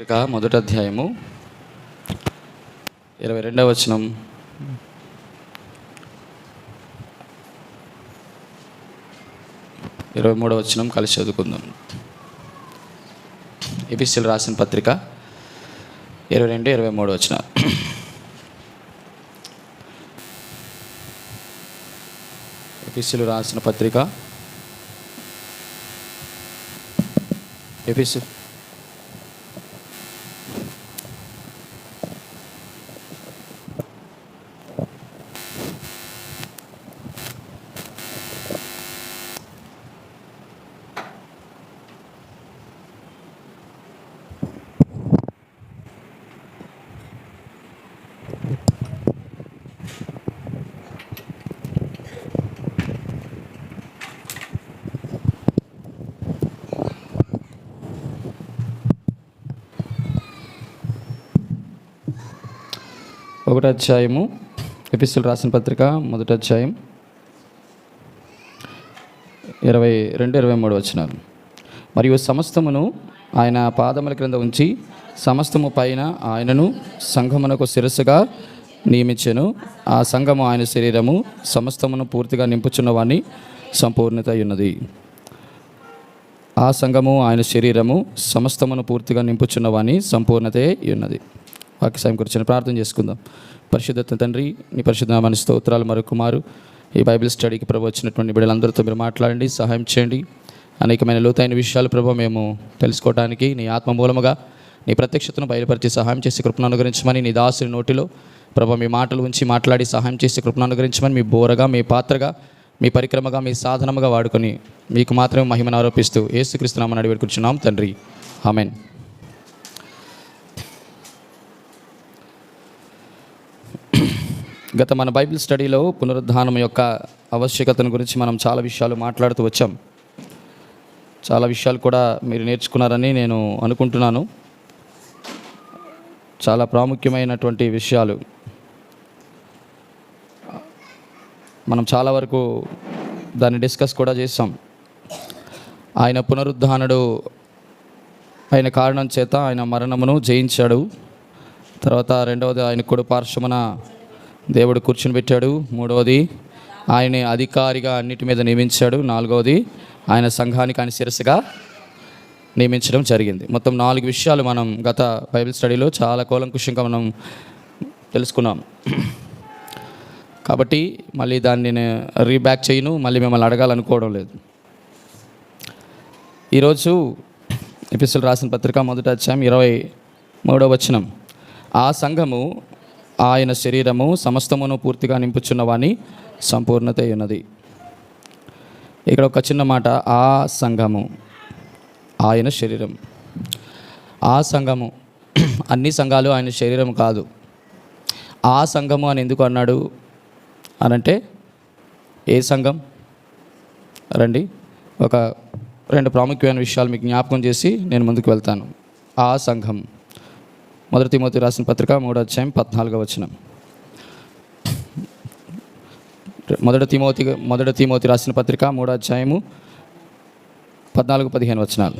ఇక మొదటి అధ్యాయము 22వ వచనం, 23వ వచనం కలిసి చదువుకుందాం. ఎఫెసీయులకు రాసిన పత్రిక 22, 23 వచనాలు. ఎఫెసీయులకు రాసిన పత్రిక ఒకటో అధ్యాయము, ఎఫెసీయులకు రాసిన పత్రిక మొదటి అధ్యాయం 22, 23 వచనాలు. మరియు సమస్తమును ఆయన పాదముల క్రింద ఉంచి సమస్తము పైన ఆయనను సంఘమునకు శిరస్సుగా నియమించెను. ఆ సంఘము ఆయన శరీరము, సమస్తమును పూర్తిగా నింపుచున్నవాని సంపూర్ణత ఉన్నది. ఆ సంఘము ఆయన శరీరము, సమస్తమును పూర్తిగా నింపుచున్నవాని సంపూర్ణతే ఉన్నది. వాక్య సాయం కూర్చొని ప్రార్థన చేసుకుందాం. పరిశుద్ధ తండ్రి, నీ పరిశుద్ధ నామానికి స్తోత్రాలు. మరొకమారు ఈ బైబిల్ స్టడీకి ప్రభు వచ్చినటువంటి బిడ్డలందరితో మీరు మాట్లాడండి, సహాయం చేయండి. అనేకమైన లోతైన విషయాలు ప్రభు మేము తెలుసుకోవడానికి నీ ఆత్మ మూలముగా నీ ప్రత్యక్షతను బయలుపరిచి సహాయం చేసి కృపను అనుగ్రహించమని, నీ దాసుని నోటిలో ప్రభు మీ మాటలు ఉంచి మాట్లాడి సహాయం చేసి కృపను అనుగ్రహించమని, మీ బోరగా, మీ పాత్రగా, మీ పరిక్రమగా, మీ సాధనముగా వాడుకొని మీకు మాత్రమే మహిమను ఆరోపిస్తూ యేసుక్రీస్తు నామమున అడిగి వేడుకుంటున్నాం తండ్రి, ఆమేన్. గత మన బైబిల్ స్టడీలో పునరుద్ధానం యొక్క ఆవశ్యకతను గురించి మనం చాలా విషయాలు మాట్లాడుతూ వచ్చాం. చాలా విషయాలు కూడా మీరు నేర్చుకున్నారని నేను అనుకుంటున్నాను. చాలా ప్రాముఖ్యమైనటువంటి విషయాలు మనం చాలా వరకు దాన్ని డిస్కస్ కూడా చేసాం. ఆయన పునరుద్ధానుడు ఆయన కారణం చేత ఆయన మరణమును జయించాడు. తర్వాత రెండవది ఆయన కుడి పార్శ్వమున దేవుడు కూర్చుని పెట్టాడు. మూడవది ఆయన అధికారిగా అన్నిటి మీద నియమించాడు. నాలుగవది ఆయన సంఘానికి ఆయన శిరస్సుగా నియమించడం జరిగింది. మొత్తం 4 విషయాలు మనం గత బైబిల్ స్టడీలో చాలా కూలంకుషంగా మనం తెలుసుకున్నాం. కాబట్టి మళ్ళీ దాన్ని నేను రీబ్యాక్ చేయను, మళ్ళీ మిమ్మల్ని అడగాలనుకోవడం లేదు. ఈరోజు ఎఫెసీయులకు రాసిన పత్రిక మొదటి అధ్యాయం 23వ వచనం, ఆ సంఘము ఆయన శరీరము, సమస్తమును పూర్తిగా నింపుచున్నవాని సంపూర్ణత ఉన్నది. ఇక్కడ ఒక చిన్న మాట, ఆ సంఘము ఆయన శరీరం. ఆ సంఘము, అన్ని సంఘాలు ఆయన శరీరం కాదు. ఆ సంఘము అని ఎందుకు అన్నాడు అనంటే, ఏ సంఘం రండి, ఒక 2 ప్రాముఖ్యమైన విషయాలు మీకు జ్ఞాపకం చేసి నేను ముందుకు వెళ్తాను. ఆ సంఘం, మొదటి తిమోతి రాసిన పత్రిక 3వ అధ్యాయం 14వ వచనం. మొదటి తిమోతి రాసిన పత్రిక 3వ అధ్యాయము 14, 15 వచనాలు.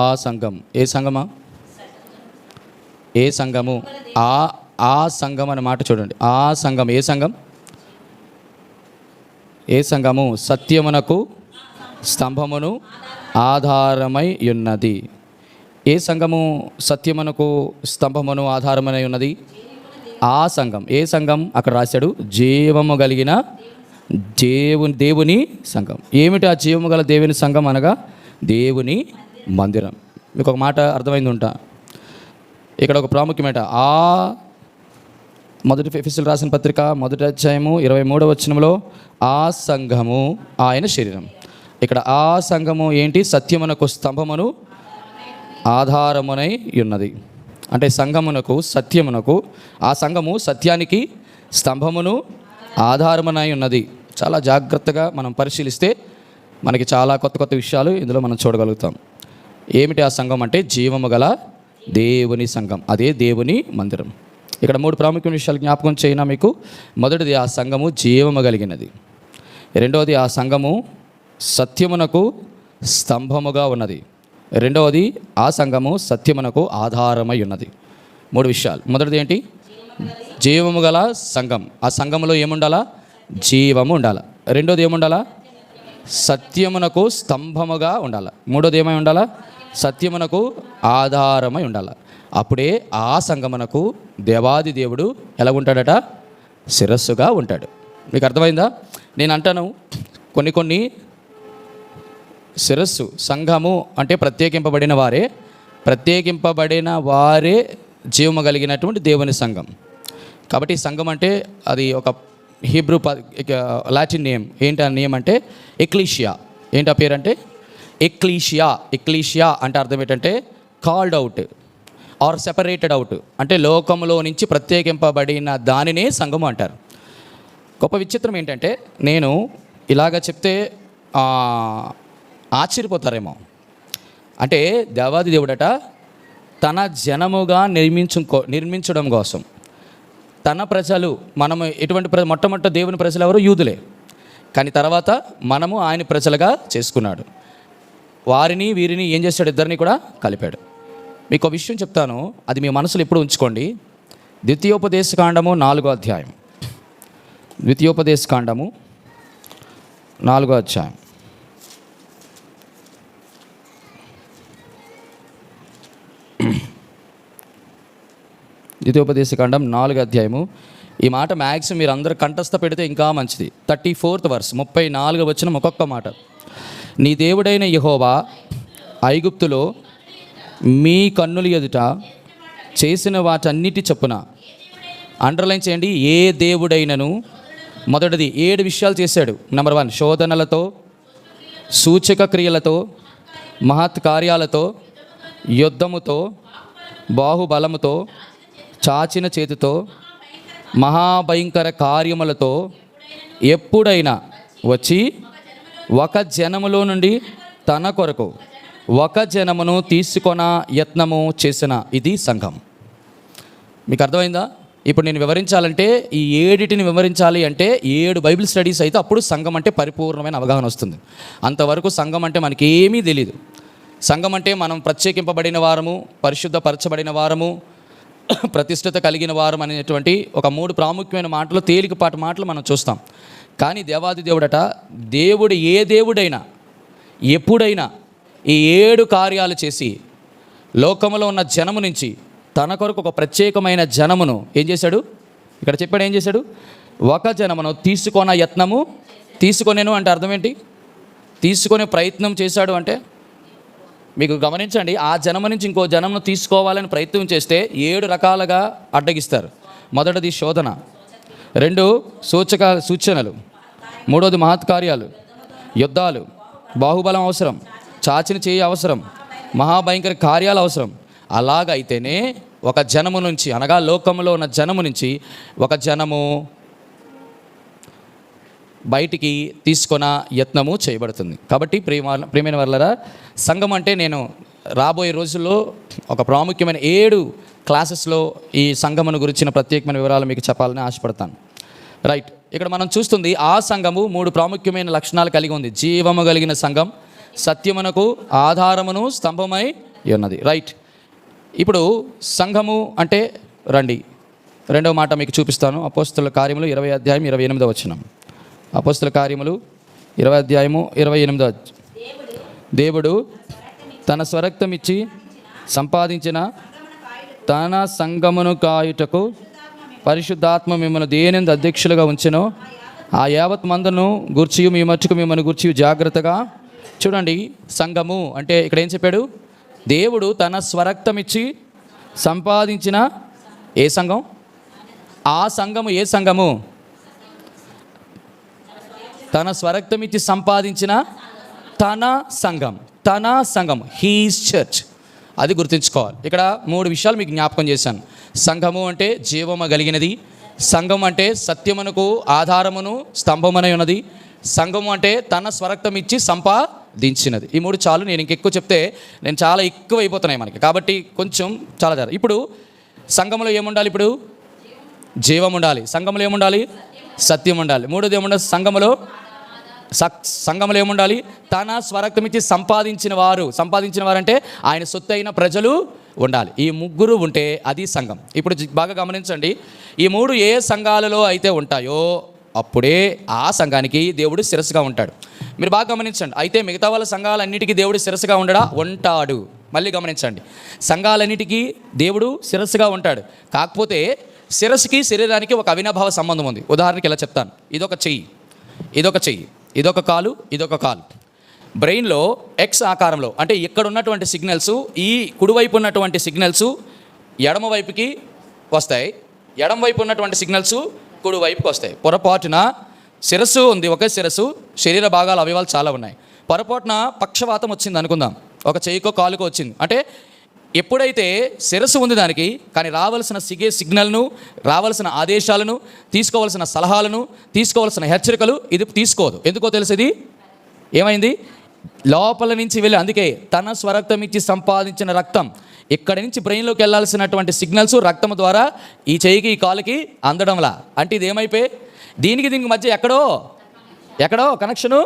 ఆ సంఘం, ఏ సంఘమా? ఏ సంఘము? ఆ సంఘం అనే మాట చూడండి. ఆ సంఘం, ఏ సంఘం? ఏ సంఘము? సత్యమునకు స్తంభమును ఆధారమై ఉన్నది. ఏ సంఘము సత్యమునకు స్తంభమును ఆధారమై ఉన్నది? ఆ సంఘం. ఏ సంఘం? అక్కడ రాశాడు, జీవము కలిగిన దేవుని సంఘం. ఏమిటి ఆ జీవము గల దేవుని సంఘం అనగా? దేవుని మందిరం. మీకు ఒక మాట అర్థమైంది ఉంటా. ఇక్కడ ఒక ప్రాముఖ్యమైన మొదటి ఎఫెసీయులకు రాసిన పత్రిక మొదటి అధ్యాయము 23వ వచనంలో ఆ సంఘము ఆయన శరీరం. ఇక్కడ ఆ సంఘము ఏంటి? సత్యమునకు స్తంభమును ఆధారమునై ఉన్నది. అంటే సంఘమునకు, సత్యమునకు, ఆ సంఘము సత్యానికి స్తంభమును ఆధారమునై ఉన్నది. చాలా జాగ్రత్తగా మనం పరిశీలిస్తే మనకి చాలా కొత్త కొత్త విషయాలు ఇందులో మనం చూడగలుగుతాం. ఏమిటి ఆ సంఘం అంటే? జీవము గల దేవుని సంఘం, అదే దేవుని మందిరం. ఇక్కడ 3 ప్రాముఖ్యమైన విషయాలు జ్ఞాపకం చేయనా మీకు. మొదటిది, ఆ సంఘము జీవము కలిగినది. రెండవది, ఆ సంఘము సత్యమునకు స్తంభముగా ఉన్నది. రెండవది, ఆ సంఘము సత్యమునకు ఆధారమై ఉన్నది. 3 విషయాలు. మొదటిది ఏంటి? జీవము గల సంఘం. ఆ సంఘములో ఏముండాలా? జీవము ఉండాలి. రెండోది ఏముండాలా? సత్యమునకు స్తంభముగా ఉండాలి. మూడోది ఏమై ఉండాలా? సత్యమునకు ఆధారమై ఉండాలి. అప్పుడే ఆ సంఘమునకు దేవాది దేవుడు ఎలా ఉంటాడట? శిరస్సుగా ఉంటాడు. మీకు అర్థమైందా? నేను అంటాను, కొన్ని శిరస్సు, సంఘము అంటే ప్రత్యేకింపబడిన వారే జీవము కలిగినటువంటి దేవుని సంఘం. కాబట్టి సంఘం అంటే అది ఒక హీబ్రూ లాటిన్ నేమ్. ఏంటి ఆ నేమ్ అంటే? ఎక్లీషియా. ఏంటి ఆ పేరు అంటే? ఎక్లీషియా. ఎక్లీషియా అంటే అర్థం ఏంటంటే called out or separated out, అంటే లోకంలో నుంచి ప్రత్యేకింపబడిన దానినే సంఘము అంటారు. గొప్ప విచిత్రం ఏంటంటే, నేను ఇలాగ చెప్తే ఆశ్చర్యపోతారేమో. అంటే దేవాది దేవుడట తన జనముగా నిర్మించడం కోసం తన ప్రజలు, మనము ఎటువంటి మొట్టమొదటి దేవుని ప్రజలు ఎవరు? యూదులే. కానీ తర్వాత మనము ఆయన ప్రజలుగా చేసుకున్నాడు. వారిని వీరిని ఏం చేశాడు? ఇద్దరిని కూడా కలిపాడు. మీకు ఒక విషయం చెప్తాను, అది మీ మనసులో ఎప్పుడు ఉంచుకోండి. ద్వితీయోపదేశకాండము 4వ అధ్యాయం. ద్వితీయోపదేశకాండము 4వ అధ్యాయం. ద్వితీయోపదేశకాండం 4వ అధ్యాయము. ఈ మాట మ్యాక్సిమం మీరు అందరూ కంఠస్థ పెడితే ఇంకా మంచిది. 34th verse, 34వ వచనం ఒక్కొక్క మాట. నీ దేవుడైన యెహోవా ఐగుప్తులో మీ కన్నుల ఎదుట చేసిన వాటన్నిటి చొప్పున, అండర్లైన్ చేయండి, ఏ దేవుడైనను. మొదటిది 7 విషయాలు చేశాడు. నెంబర్ 1, శోధనలతో, సూచక క్రియలతో, మహత్ కార్యాలతో, యుద్ధముతో, బాహుబలముతో, చాచిన చేతితో, మహాభయంకర కార్యములతో ఎప్పుడైనా వచ్చి ఒక జనములో నుండి తన కొరకు ఒక జనమును తీసుకొన యత్నము చేసిన ఇది సంఘం. మీకు అర్థమైందా? ఇప్పుడు నేను వివరించాలంటే ఈ 7టిని వివరించాలి అంటే 7 బైబిల్ స్టడీస్ అయితే అప్పుడు సంఘం అంటే పరిపూర్ణమైన అవగాహన వస్తుంది. అంతవరకు సంఘం అంటే మనకేమీ తెలియదు. సంఘం అంటే మనం ప్రత్యేకింపబడిన వారము, పరిశుద్ధపరచబడిన వారము, ప్రతిష్ఠత కలిగిన వారం అనేటువంటి ఒక 3 ప్రాముఖ్యమైన మాటలు, తేలికపాటి మాటలు మనం చూస్తాం. కానీ దేవాది దేవుడట, దేవుడు ఏ దేవుడైనా ఎప్పుడైనా ఈ 7 కార్యాలు చేసి లోకంలో ఉన్న జనము నుంచి తన కొరకు ఒక ప్రత్యేకమైన జనమును ఏం చేశాడు? ఇక్కడ చెప్పాడు, ఏం చేశాడు? ఒక జనమును తీసుకొన యత్నము. తీసుకొనేను అంటే అర్థం ఏంటి? తీసుకునే ప్రయత్నం చేశాడు అంటే, మీకు గమనించండి, ఆ జనము నుంచి ఇంకో జనమును తీసుకోవాలని ప్రయత్నం చేస్తే 7 రకాలుగా అడ్డగిస్తారు. మొదటిది శోధన, 2 సూచనలు, 3వది మహత్కార్యాలు, యుద్ధాలు, బాహుబలం అవసరం, చాచిన చేయి అవసరం, మహాభయంకర కార్యాలు అవసరం. అలాగైతేనే ఒక జనము నుంచి, అనగా లోకంలో ఉన్న జనము నుంచి ఒక జనము బయటికి తీసుకొన యత్నము చేయబడుతుంది. కాబట్టి ప్రియమైన వాళ్ళరా, సంఘం అంటే నేను రాబోయే రోజుల్లో ఒక ప్రాముఖ్యమైన 7 క్లాసెస్లో ఈ సంఘమును గురించిన ప్రత్యేకమైన వివరాలు మీకు చెప్పాలని ఆశపడతాను. రైట్, ఇక్కడ మనం చూస్తుంది ఆ సంఘము 3 ప్రాముఖ్యమైన లక్షణాలు కలిగి ఉంది. జీవము కలిగిన సంఘం, సత్యమునకు ఆధారమును స్తంభమై ఉన్నది. రైట్, ఇప్పుడు సంఘము అంటే రండి, 2వ మాట మీకు చూపిస్తాను. అపోస్తలుల కార్యములు 20వ అధ్యాయం 28వ వచనం. అపోస్తలుల కార్యములు 20వ అధ్యాయము 28వ. దేవుడు తన స్వరక్తం ఇచ్చి సంపాదించిన తన సంఘమును కాయుటకు పరిశుద్ధాత్మ మిమ్మల్ని దేనిందు అధ్యక్షులుగా ఉంచెనో ఆ యావత్ మందను గూర్చి మీ మట్టుకు మిమ్మల్ని గూర్చి జాగ్రత్తగా చూడండి. సంఘము అంటే ఇక్కడ ఏం చెప్పాడు? దేవుడు తన స్వరక్తం ఇచ్చి సంపాదించిన ఏ సంఘం? ఆ సంఘము ఏ సంఘము? తన స్వరక్తం ఇచ్చి సంపాదించిన తన సంఘం. తన సంఘం, హీస్ చర్చ్. అది గుర్తుంచుకోవాలి. ఇక్కడ 3 విషయాలు మీకు జ్ఞాపకం చేశాను. సంఘము అంటే జీవము కలిగినది, సంఘం అంటే సత్యమునకు ఆధారమును స్తంభమనై ఉన్నది, సంఘము అంటే తన స్వరక్తం ఇచ్చి సంపాదించినది. ఈ మూడు చాలు. నేను ఇంకెక్కువ చెప్తే నేను చాలా ఎక్కువ అయిపోతున్నాయి మనకి, కాబట్టి కొంచెం చాలా జాగ్రత్త. ఇప్పుడు సంఘంలో ఏముండాలి? ఇప్పుడు జీవం ఉండాలి. సంఘంలో ఏముండాలి? సత్యం ఉండాలి. మూడోది ఏముండాలి? సంఘంలో ఏముండాలి? తన స్వరక్తం ఇచ్చి సంపాదించిన వారు అంటే ఆయన సొత్తు అయిన ప్రజలు ఉండాలి. ఈ ముగ్గురు ఉంటే అది సంఘం. ఇప్పుడు బాగా గమనించండి, ఈ మూడు ఏ సంఘాలలో అయితే ఉంటాయో అప్పుడే ఆ సంఘానికి దేవుడు శిరస్సుగా ఉంటాడు. మీరు బాగా గమనించండి. అయితే మిగతా వాళ్ళ సంఘాలన్నిటికీ దేవుడు శిరస్సుగా ఉంటాడు. మళ్ళీ గమనించండి, సంఘాలన్నిటికీ దేవుడు శిరస్సుగా ఉంటాడు. కాకపోతే శిరస్సుకి శరీరానికి ఒక అవినాభావ సంబంధం ఉంది. ఉదాహరణకి ఇలా చెప్తాను. ఇదొక చెయ్యి, ఇదొక కాలు, ఇదొక కాలు. బ్రెయిన్లో ఎక్స్ ఆకారంలో, అంటే ఇక్కడ ఉన్నటువంటి సిగ్నల్స్, ఈ కుడివైపు ఉన్నటువంటి సిగ్నల్స్ ఎడమవైపుకి వస్తాయి, ఎడమవైపు ఉన్నటువంటి సిగ్నల్స్ కుడివైపుకి వస్తాయి. పొరపాటున శిరస్సు ఉంది, ఒకే శిరస్సు, శరీర భాగాల అవయవాలు చాలా ఉన్నాయి. పొరపాటున పక్షవాతం వచ్చింది అనుకుందాం, ఒక చెయ్యికో కాలుకో వచ్చింది అంటే, ఎప్పుడైతే శిరస్సు ఉంది దానికి, కానీ రావాల్సిన సిగ్నల్ను, రావాల్సిన ఆదేశాలను, తీసుకోవాల్సిన సలహాలను, తీసుకోవాల్సిన హెచ్చరికలు ఇది తీసుకోదు. ఎందుకో తెలుసు, ఇది ఏమైంది? లోపల నుంచి వెళ్ళి, అందుకే తన స్వరక్తం ఇచ్చి సంపాదించిన రక్తం ఇక్కడి నుంచి బ్రెయిన్లోకి వెళ్ళాల్సినటువంటి సిగ్నల్స్ రక్తం ద్వారా ఈ చెయ్యికి, ఈ కాలుకి అందడంలా. అంటే ఇది ఏమైపోయి దీనికి మధ్య ఎక్కడో కనెక్షను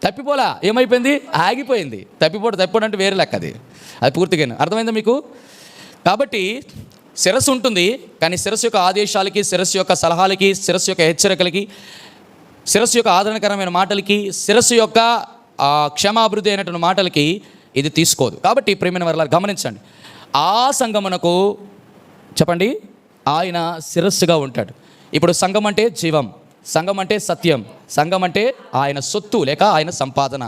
తప్పిపోలా. ఏమైపోయింది? ఆగిపోయింది. తప్పిపోవడం అంటే వేరే లెక్క, అది పూర్తిగా అర్థమైందా మీకు? కాబట్టి శిరస్సు ఉంటుంది, కానీ శిరస్సు యొక్క ఆదేశాలకి, శిరస్సు యొక్క సలహాలకి, శిరస్సు యొక్క హెచ్చరికలకి, శిరస్సు యొక్క ఆదరణకరమైన మాటలకి, శిరస్సు యొక్క క్షమాభివృద్ధి అయినటువంటి మాటలకి ఇది తీసుకోదు. కాబట్టి ప్రియమైన వారు గమనించండి, ఆ సంఘమునకు చెప్పండి ఆయన శిరస్సుగా ఉంటాడు. ఇప్పుడు సంఘం అంటే జీవం, సంఘం అంటే సత్యం, సంఘం అంటే ఆయన సొత్తు లేక ఆయన సంపాదన.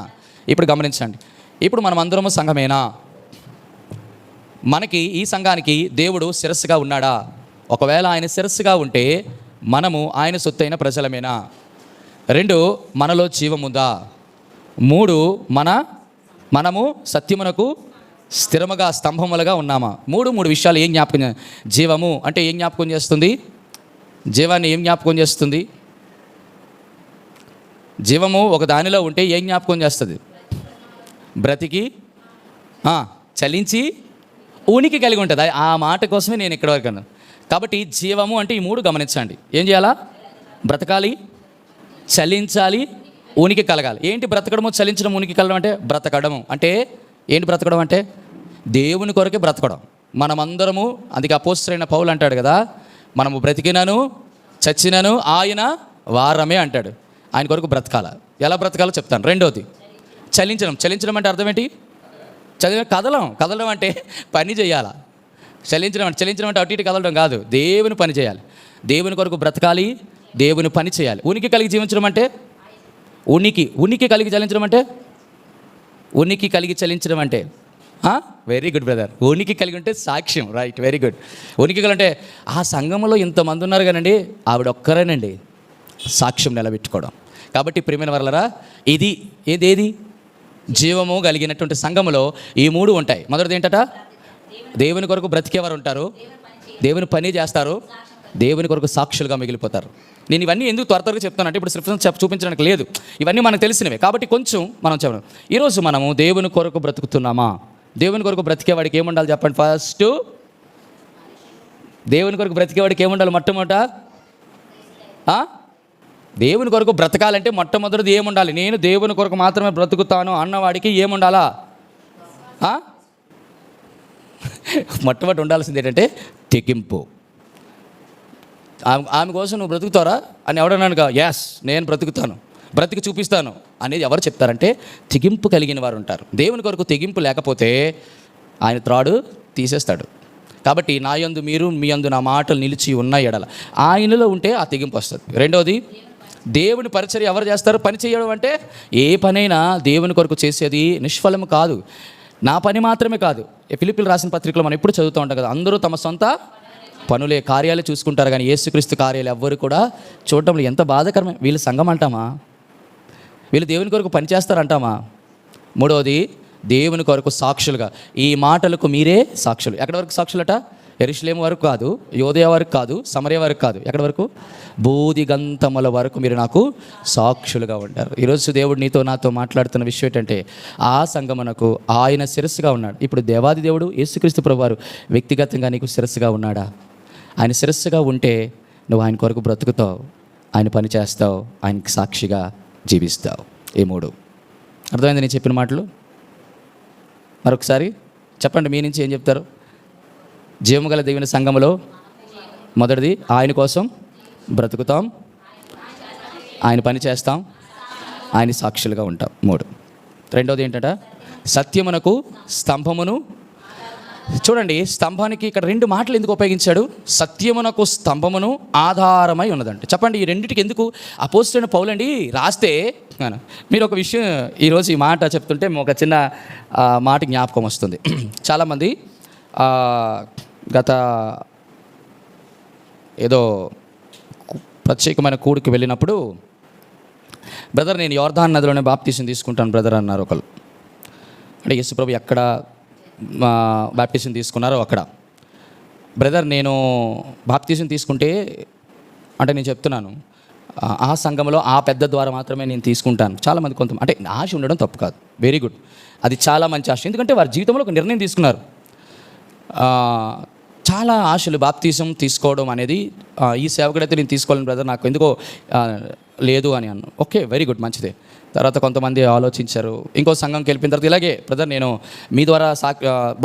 ఇప్పుడు గమనించండి, ఇప్పుడు మనం అందరము సంఘమేనా? మనకి ఈ సంఘానికి దేవుడు శిరస్సుగా ఉన్నాడా? ఒకవేళ ఆయన శిరస్సుగా ఉంటే మనము ఆయన సొత్తైన ప్రజలమేనా? 2, మనలో జీవం ఉందా? 3, మనము సత్యమునకు స్థిరముగా స్తంభములుగా ఉన్నామా? 3 విషయాలు ఏం జ్ఞాపకం? జీవము అంటే ఏం జ్ఞాపకం చేస్తుంది? జీవాన్ని ఏం జ్ఞాపకం చేస్తుంది? జీవము ఒక దానిలో ఉంటే ఏం జ్ఞాపకం చేస్తుంది? బ్రతికి చలించి ఉనికి కలిగి ఉంటుంది. ఆ మాట కోసమే నేను ఇక్కడ వరకు అన్నాను. కాబట్టి జీవము అంటే ఈ 3 గమనించండి. ఏం చేయాలా? బ్రతకాలి, చలించాలి, ఉనికి కలగాలి. ఏంటి బ్రతకడము, చలించడం, ఉనికి కలగడం అంటే? బ్రతకడము అంటే ఏంటి? బ్రతకడం అంటే దేవుని కొరకే బ్రతకడం. మనమందరము, అందుకే అపోస్తలుడైన పౌలు అంటాడు కదా, మనము బ్రతికినను చచ్చినను ఆయన వారమే అంటాడు. ఆయన కొరకు బ్రతకాల. ఎలా బ్రతకాలో చెప్తాను. 2వది చలించడం అంటే అర్థం ఏంటి? కదలడం అంటే పని చేయాలా. చలించడం అంటే అటు ఇటు కదలడం కాదు, దేవుని పని చేయాలి. దేవుని కొరకు బ్రతకాలి, దేవుని పని చేయాలి. ఉనికి కలిగి జీవించడం అంటే ఉనికి కలిగి చలించడం అంటే వెరీ గుడ్ బ్రదర్. ఉనికి కలిగి ఉంటే సాక్ష్యం, రైట్, వెరీ గుడ్. ఉనికి కలిగి అంటే ఆ సంఘంలో ఇంతమంది ఉన్నారు కానండి, ఆవిడ ఒక్కరేనండి సాక్ష్యం నిలబెట్టుకోవడం. కాబట్టి ప్రియమైన వారలారా, ఏది జీవము కలిగినటువంటి సంఘములో ఈ 3 ఉంటాయి. మొదటిది ఏంటట? దేవుని కొరకు బ్రతికేవారు ఉంటారు, దేవుని పని చేస్తారు, దేవుని కొరకు సాక్షులుగా మిగిలిపోతారు. నేను ఇవన్నీ ఎందుకు త్వరగా చెప్తానంటే, ఇప్పుడు రిఫరెన్స్ చూపించడానికి లేదు, ఇవన్నీ మనకు తెలిసినవే. కాబట్టి కొంచెం మనం చెప్పడం, ఈరోజు మనము దేవుని కొరకు బ్రతుకుతున్నామా? దేవుని కొరకు బ్రతికేవాడికి ఏముండాలి చెప్పండి? ఫస్ట్ దేవుని కొరకు బ్రతికేవాడికి ఏముండాలి? మొట్టమొదట దేవుని కొరకు బ్రతకాలంటే మొట్టమొదటిది ఏముండాలి? నేను దేవుని కొరకు మాత్రమే బ్రతుకుతాను అన్నవాడికి ఏముండాలా? మొట్టమొదటి ఉండాల్సింది ఏంటంటే తెగింపు. ఆమె కోసం నువ్వు బ్రతుకుతారా అని ఎవడన్నానుగా, యాస్ నేను బ్రతుకుతాను, బ్రతికి చూపిస్తాను అనేది ఎవరు చెప్తారంటే తెగింపు కలిగిన వారు ఉంటారు. దేవుని కొరకు తెగింపు లేకపోతే ఆయన త్రాడు తీసేస్తాడు. కాబట్టి నా యందు మీరు, మీ యందు నా మాటలు నిలిచి ఉన్న ఎడల ఆయనలో ఉంటే ఆ తెగింపు వస్తుంది. 2వది దేవుని పరిచర్య ఎవరు చేస్తారు? పని చేయడం అంటే ఏ పనైనా దేవుని కొరకు చేసేది నిష్ఫలము కాదు. నా పని మాత్రమే కాదు. ఫిలిప్పీలు రాసిన పత్రికలో మనం ఎప్పుడు చదువుతూ ఉంటాం కదా, అందరూ తమ సొంత పనులే, కార్యాలు చూసుకుంటారు, కానీ యేసుక్రీస్తు కార్యాలు ఎవ్వరు కూడా చూడటంలో ఎంత బాధాకరమే. వీళ్ళు సంఘం అంటామా? వీళ్ళు దేవుని కొరకు పనిచేస్తారంటామా? 3వది దేవుని కొరకు సాక్షులుగా. ఈ మాటలకు మీరే సాక్షులు. ఎక్కడి వరకు సాక్షులట? యెరూషలేము వరకు కాదు, యోదయ వరకు కాదు, సమరయ వరకు కాదు, ఎక్కడి వరకు? బూదిగంతముల వరకు మీరు నాకు సాక్షులుగా ఉంటారు. ఈరోజు దేవుడు నీతో నాతో మాట్లాడుతున్న విషయం ఏంటంటే, ఆ సంగమునకు ఆయన శిరస్సుగా ఉన్నాడు. ఇప్పుడు దేవాది దేవుడు యేసుక్రీస్తు ప్రభువారు వ్యక్తిగతంగా నీకు శిరస్సుగా ఉన్నాడా? ఆయన శిరస్సుగా ఉంటే నువ్వు ఆయన కొరకు బ్రతుకుతావు, ఆయన పని చేస్తావు, ఆయనకి సాక్షిగా జీవిస్తావు. ఈ మూడు అర్థమైంది నేను చెప్పిన మాటలు? మరొకసారి చెప్పండి, మీ నుంచి ఏం చెప్తారు? జీవము గల దేవుని సంఘములో మొదటిది ఆయన కోసం బ్రతుకుతాం, ఆయన పని చేస్తాం, ఆయన సాక్షులుగా ఉంటాం. 3. రెండవది ఏంటంటే సత్యమునకు స్తంభమును. చూడండి, స్తంభానికి ఇక్కడ 2 మాటలు ఎందుకు ఉపయోగించాడు? సత్యమునకు స్తంభమును ఆధారమై ఉన్నదంటే. చెప్పండి, ఈ రెండింటికి ఎందుకు అపోస్తలుడైన పౌలండి రాస్తే? మీరు ఒక విషయం ఈరోజు ఈ మాట చెప్తుంటే ఒక చిన్న మాట జ్ఞాపకం వస్తుంది. చాలామంది గత ఏదో ప్రత్యేకమైన కూడికి వెళ్ళినప్పుడు, బ్రదర్ నేను యోర్దాన్ నదిలోనే బాప్తీసం తీసుకుంటాను బ్రదర్ అన్నారు ఒకళ్ళు. అంటే యేసుప్రభు ఎక్కడ బాప్తీసం తీసుకున్నారో అక్కడ. బ్రదర్ నేను బాప్తీసం తీసుకుంటే, అంటే నేను చెప్తున్నాను ఆ సంఘంలో ఆ పెద్ద ద్వారా మాత్రమే నేను తీసుకుంటాను. చాలామంది అంటే ఆశ ఉండడం తప్పు కాదు, వెరీ గుడ్, అది చాలా మంచి ఆశ. ఎందుకంటే వారి జీవితంలో ఒక నిర్ణయం తీసుకున్నారు. చాలా ఆశలు బాప్తీసం తీసుకోవడం అనేది, ఈ సేవకుడైతే నేను తీసుకోవాలని బ్రదర్, నాకు ఎందుకో లేదు అని అన్నాను. ఓకే, వెరీ గుడ్, మంచిదే. తర్వాత కొంతమంది ఆలోచించారు, ఇంకో సంఘంకి వెళ్ళిన తర్వాత ఇలాగే బ్రదర్ నేను మీ ద్వారా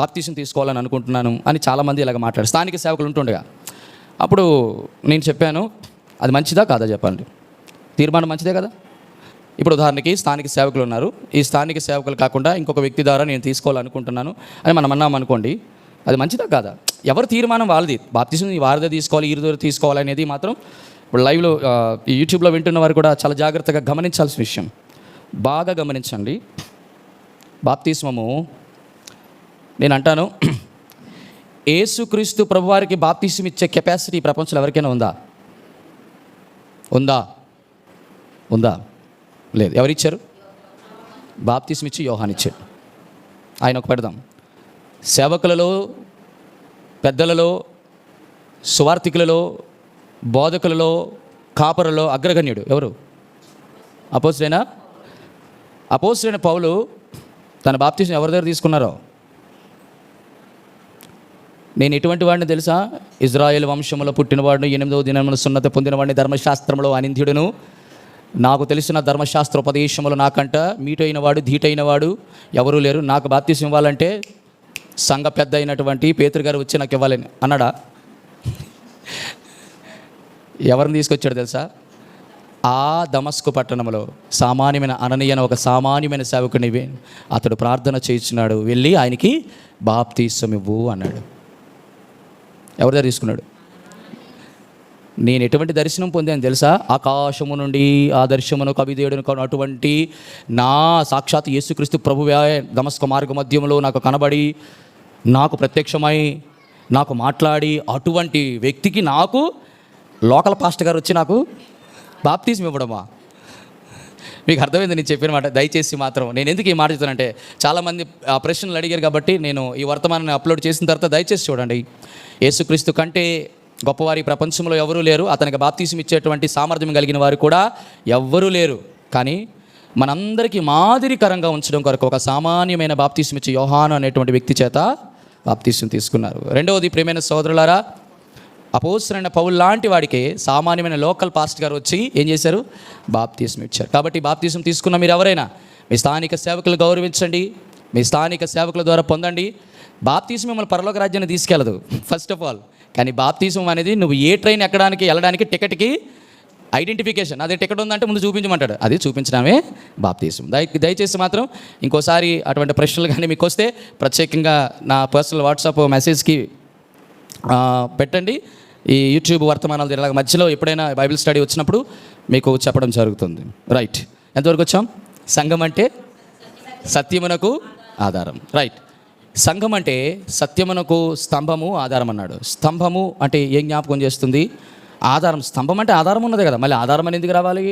బాప్తీసం తీసుకోవాలని అనుకుంటున్నాను అని చాలామంది ఇలాగ మాట్లాడారు. స్థానిక సేవకులు ఉంటుండగా అప్పుడు నేను చెప్పాను, అది మంచిదా కాదా చెప్పండి, తీర్మానం మంచిదే కదా. ఇప్పుడు ఉదాహరణకి స్థానిక సేవకులు ఉన్నారు, ఈ స్థానిక సేవకులు కాకుండా ఇంకొక వ్యక్తి ద్వారా నేను తీసుకోవాలనుకుంటున్నాను అని మనం అన్నాం అనుకోండి, అది మంచిదా కాదా? ఎవరి తీర్మానం వాళ్ళది. బాప్తీసం వారిదే తీసుకోవాలి, ఈ ద్వారా తీసుకోవాలి అనేది మాత్రం ఇప్పుడు లైవ్లో యూట్యూబ్లో వింటున్న వారు కూడా చాలా జాగ్రత్తగా గమనించాల్సిన విషయం. బాగా గమనించండి. బాప్తిస్మము నేను అంటాను, యేసుక్రీస్తు ప్రభువారికి బాప్తిస్మం ఇచ్చే కెపాసిటీ ప్రపంచంలో ఎవరికైనా ఉందా? ఉందా? ఉందా? లేదు. ఎవరిచ్చారు? బాప్తిస్మం ఇచ్చి యోహాను ఇచ్చాడు. ఆయన ఒక పెడదాం. సేవకులలో, పెద్దలలో, సువార్థికులలో, బోధకులలో, కాపరులలో అగ్రగణ్యుడు ఎవరు? అపోస్తలుడైన పౌలు తన బాప్తిసం ఎవరి దగ్గర తీసుకున్నారో? నేను ఎటువంటి వాడిని తెలుసా? ఇజ్రాయేల్ వంశంలో పుట్టినవాడిని, 8వ దినమున సున్నతి పొందినవాడిని, ధర్మశాస్త్రంలో అనింద్యుడును, నాకు తెలిసిన ధర్మశాస్త్ర ఉపదేశములు నాకంట మీటైన వాడు, ధీటైన వాడు ఎవరూ లేరు. నాకు బాప్తిసం ఇవ్వాలంటే సంఘ పెద్ద అయినటువంటి పేతురు గారు వచ్చి నాకు ఇవ్వాలని అన్నాడా? ఎవరిని తీసుకొచ్చాడు తెలుసా? ఆ దమస్కు పట్టణంలో సామాన్యమైన అననీయ అనే ఒక సామాన్యమైన సేవకుని అతడు ప్రార్థన చేయించున్నాడు, వెళ్ళి ఆయనకి బాప్తిసం ఇవ్వు అన్నాడు. ఎవరి దగ్గర తీసుకున్నాడు? నేను ఎటువంటి దర్శనం పొందాను తెలుసా? ఆకాశము నుండి ఆ దర్శనమును కవిదేవుడును అటువంటి నా సాక్షాత్ యేసుక్రీస్తు ప్రభువే దమస్కు మార్గ మధ్యంలో నాకు కనబడి, నాకు ప్రత్యక్షమై, నాకు మాట్లాడి, అటువంటి వ్యక్తికి నాకు లోకల్ పాస్టర్ గారు వచ్చి నాకు బాప్తిజం ఇవ్వడమా? మీకు అర్థమైంది నేను చెప్పిన మాట. దయచేసి మాత్రం నేను ఎందుకు ఈ మాట చెప్తానంటే, చాలామంది ఆ ప్రశ్నలు అడిగారు కాబట్టి నేను ఈ వర్తమానాన్ని అప్లోడ్ చేసిన తర్వాత దయచేసి చూడండి. యేసుక్రీస్తు కంటే గొప్పవారి ప్రపంచంలో ఎవరూ లేరు. అతనికి బాప్తిజం ఇచ్చేటువంటి సామర్థ్యం కలిగిన వారు కూడా ఎవ్వరూ లేరు. కానీ మనందరికీ మాదిరికరంగా ఉంచడం కొరకు ఒక సామాన్యమైన బాప్తిజం ఇచ్చే యోహాను అనేటువంటి వ్యక్తి చేత బాప్తిజం తీసుకున్నారు. రెండవది, ప్రియమైన సోదరులారా, అపోస్తలుడైన పౌలు లాంటి వాడికి సామాన్యమైన లోకల్ పాస్టర్ గారు వచ్చి ఏం చేశారు? బాప్తిజం ఇచ్చారు. కాబట్టి బాప్తిజం తీసుకున్న మీరు ఎవరైనా మీ స్థానిక సేవకులు గౌరవించండి, మీ స్థానిక సేవకుల ద్వారా పొందండి. బాప్తిజం మిమ్మల్ని పరలోక రాజ్యాన్ని తీసుకెళ్ళదు ఫస్ట్ ఆఫ్ ఆల్. కానీ బాప్తిజం అనేది నువ్వు ఏ ట్రైన్ ఎక్కడానికి వెళ్ళడానికి టికెట్కి ఐడెంటిఫికేషన్, అదే టికెట్ ఉందంటే ముందు చూపించమంటాడు, అది చూపించడమే బాప్తిజం. దయచేసి మాత్రం ఇంకోసారి అటువంటి ప్రశ్నలు కానీ మీకు వస్తే ప్రత్యేకంగా నా పర్సనల్ వాట్సాప్ మెసేజ్కి పెట్టండి. ఈ యూట్యూబ్ వర్తమానాలు ఇలాగ మధ్యలో ఎప్పుడైనా బైబిల్ స్టడీ వచ్చినప్పుడు మీకు చెప్పడం జరుగుతుంది. రైట్, ఎంతవరకు వచ్చాం? సంఘం అంటే సత్యమునకు ఆధారం. రైట్, సంఘం అంటే సత్యమునకు స్తంభము ఆధారం అన్నాడు. స్తంభము అంటే ఏం జ్ఞాపకం చేస్తుంది? ఆధారం. స్తంభం అంటే ఆధారం ఉన్నదే కదా, మళ్ళీ ఆధారం అని ఎందుకు రావాలి?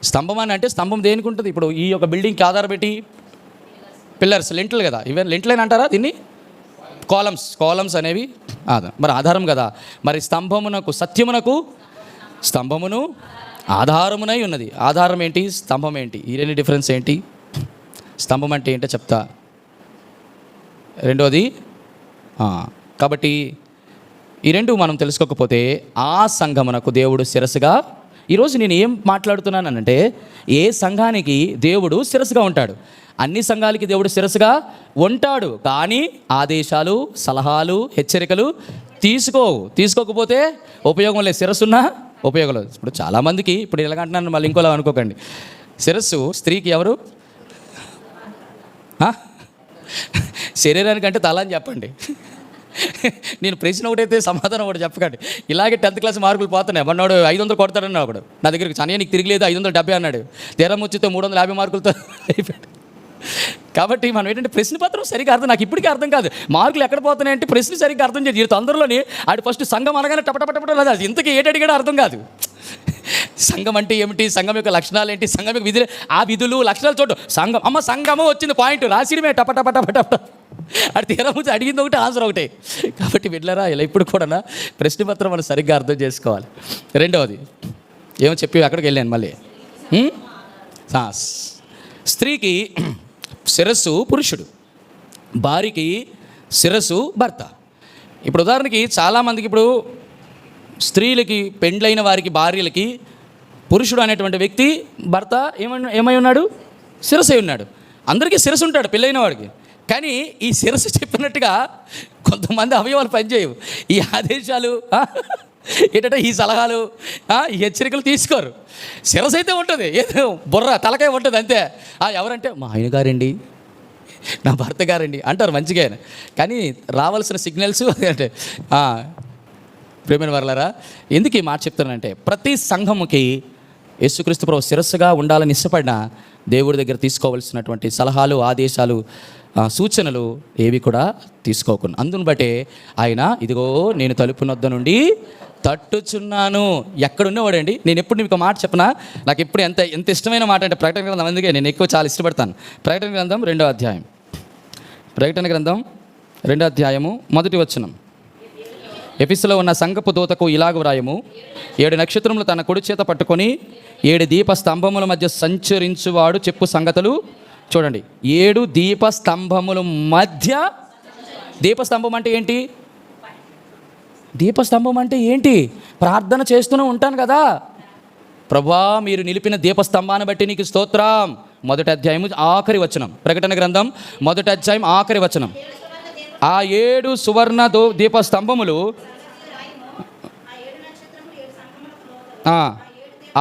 స్తంభం అని అంటే స్తంభం దేనికి ఉంటుంది? ఇప్పుడు ఈ యొక్క బిల్డింగ్కి ఆధారం పెట్టి పిల్లర్స్, లెంట్లు కదా, ఈవెన్ లెంట్లైన అంటారా దీన్ని? కాలమ్స్ అనేవి ఆధారం. మరి ఆధారం కదా, మరి స్తంభమును ఆధారమునై ఉన్నది. ఆధారం ఏంటి, స్తంభం ఏంటి, ఈ రెండు డిఫరెన్స్ ఏంటి? స్తంభం అంటే ఏంటో చెప్తా. రెండోది కాబట్టి ఈ రెండు మనం తెలుసుకోకపోతే ఆ సంఘమునకు దేవుడు శిరస్సుగా. ఈరోజు నేను ఏం మాట్లాడుతున్నానంటే, ఏ సంఘానికి దేవుడు శిరస్సుగా ఉంటాడు? అన్ని సంఘాలకి దేవుడు శిరస్సుగా ఉంటాడు, కానీ ఆదేశాలు, సలహాలు, హెచ్చరికలు తీసుకోకపోతే ఉపయోగం లేదు. శిరస్సున్నా ఉపయోగం లేదు. ఇప్పుడు చాలామందికి ఇప్పుడు ఎలాగంటున్నాను, మళ్ళీ ఇంకోలా అనుకోకండి. శిరస్సు స్త్రీకి ఎవరు? శరీరానికంటే తల అని చెప్పండి. నేను ప్రశ్న ఒకటైతే సమాధానం ఒకటి చెప్పకండి. ఇలాగే 10th క్లాస్ మార్కులు పోతున్నాయి. అన్నాడు 500 కొడతాడన్నా ఒకడు నా దగ్గరికి. చనియా నీకు తిరిగిలేదు 570 అన్నాడు. తీరం వచ్చితే 350 మార్కులతో అయిపోయాడు. కాబట్టి మనం ఏంటంటే ప్రశ్న పత్రం సరిగ్గా అర్థం, నాకు ఇప్పటికీ అర్థం కాదు. మార్కులు ఎక్కడ పోతున్నాయంటే ప్రశ్న సరిగ్గా అర్థం చేసి తొందరలోని ఆడు ఫస్ట్ సంఘం అనగానే టపటపటపట లేదు, ఇంతకీ ఏటడిగాడో అర్థం కాదు. సంఘం అంటే ఏమిటి, సంఘం యొక్క లక్షణాలు ఏంటి, సంఘం యొక్క విధులు, ఆ విధులు లక్షణాలు చూడు. సంఘము వచ్చింది పాయింట్, రాసిడమే టపటపటపట. అది తీరం వచ్చి అడిగింది ఒకటి, ఆన్సర్ ఒకటే. కాబట్టి వెళ్ళరా ఇలా ఇప్పుడు కూడా ప్రశ్న పత్రం మనం సరిగ్గా అర్థం చేసుకోవాలి. రెండవది ఏమో చెప్పి అక్కడికి వెళ్ళాను మళ్ళీ. స్త్రీకి శిరస్సు పురుషుడు, భార్యకి శిరస్సు భర్త. ఇప్పుడు ఉదాహరణకి చాలామందికి ఇప్పుడు స్త్రీలకి, పెండ్లైన వారికి, భార్యలకి పురుషుడు అనేటువంటి వ్యక్తి భర్త ఏమై ఉన్నాడు? శిరస్సు అయి ఉన్నాడు. అందరికీ శిరస్సు ఉంటాడు పెళ్ళైన వాడికి. కానీ ఈ శిరస్సు చెప్పినట్టుగా కొంతమంది అవయవాలు పనిచేయవు. ఈ ఆదేశాలు ఏంటంటే ఈ సలహాలు, ఈ హెచ్చరికలు తీసుకోరు. శిరస్సు అయితే ఉంటుంది, ఏదో బుర్ర తలకాయ ఉంటుంది అంతే. ఎవరంటే మా ఆయన గారండి, నా భర్త గారండి అంటారు మంచిగా. కానీ రావాల్సిన సిగ్నల్స్ అంటే ప్రేమైన వర్లారా, ఎందుకు ఈ మాట చెప్తానంటే, ప్రతి సంఘముకి యేసుక్రీస్తు ప్రభు శిరస్సుగా ఉండాలని ఇష్టపడిన దేవుడి దగ్గర తీసుకోవాల్సినటువంటి సలహాలు, ఆదేశాలు, సూచనలు ఏవి కూడా తీసుకోకుండా, అందును బట్టే ఆయన ఇదిగో నేను తలుపు నొద్ద నుండి తట్టుచున్నాను. ఎక్కడున్నవాడండి? నేను ఎప్పుడు మీకు మాట చెప్పనా, నాకు ఎప్పుడు ఎంత ఇష్టమైన మాట అంటే ప్రకటన గ్రంథం. అందుకే నేను ఎక్కువ చాలా ఇష్టపడతాను. ప్రకటన గ్రంథం 2వ అధ్యాయం. ప్రకటన గ్రంథం 2వ అధ్యాయము 1వ వచనం. ఎఫెసులో ఉన్న సంఘపు దూతకు ఇలాగ వ్రాయము, 7 నక్షత్రములు తన కుడి చేత పట్టుకొని 7 దీప స్తంభముల మధ్య సంచరించువాడు చెప్పు సంగతులు. చూడండి, 7 దీప స్తంభముల మధ్య. దీపస్తంభం అంటే ఏంటి? దీపస్తంభం అంటే ఏంటి? ప్రార్థన చేస్తూనే ఉంటాను కదా, ప్రభువా మీరు నిలిపిన దీపస్తంభాన్ని బట్టి నీకు స్తోత్రం. 1వ అధ్యాయము ఆఖరి వచనం. ప్రకటన గ్రంథం 1వ అధ్యాయం ఆఖరి వచనం. ఆ 7 సువర్ణ దీపస్తంభములు,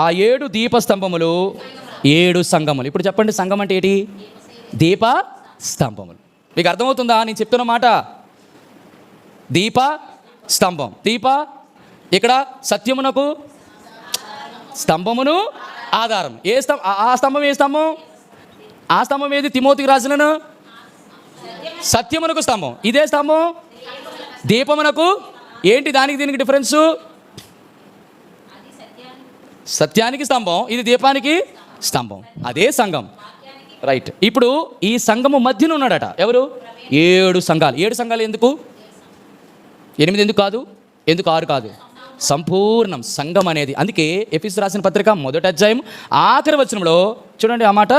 ఆ 7 దీపస్తంభములు 7 సంఘములు. ఇప్పుడు చెప్పండి, సంఘం అంటే ఏంటి? దీప స్తంభములు. మీకు అర్థమవుతుందా నేను చెప్తున్న మాట? దీప స్తంభం. ఇక్కడ సత్యమునకు స్తంభమును ఆధారం. ఆ స్తంభం ఏ స్తంభం? ఆ స్తంభం ఏది? తిమోతికి రాసినను సత్యమునకు స్తంభం. ఇదే స్తంభం దీపమునకు. ఏంటి దానికి దీనికి డిఫరెన్సు? సత్యానికి స్తంభం, ఇది దీపానికి స్తంభం. అదే సంఘం, రైట్. ఇప్పుడు ఈ సంఘము మధ్యన ఉన్నాడట ఎవరు? 7 సంఘాలు. 7 సంఘాలు ఎందుకు? 8 ఎందుకు కాదు? ఎందుకు 6 కాదు? సంపూర్ణం సంఘం అనేది. అందుకే ఎఫెసు రాసిన పత్రిక 1వ అధ్యాయం ఆఖరి వచనంలో చూడండి ఆ మాట.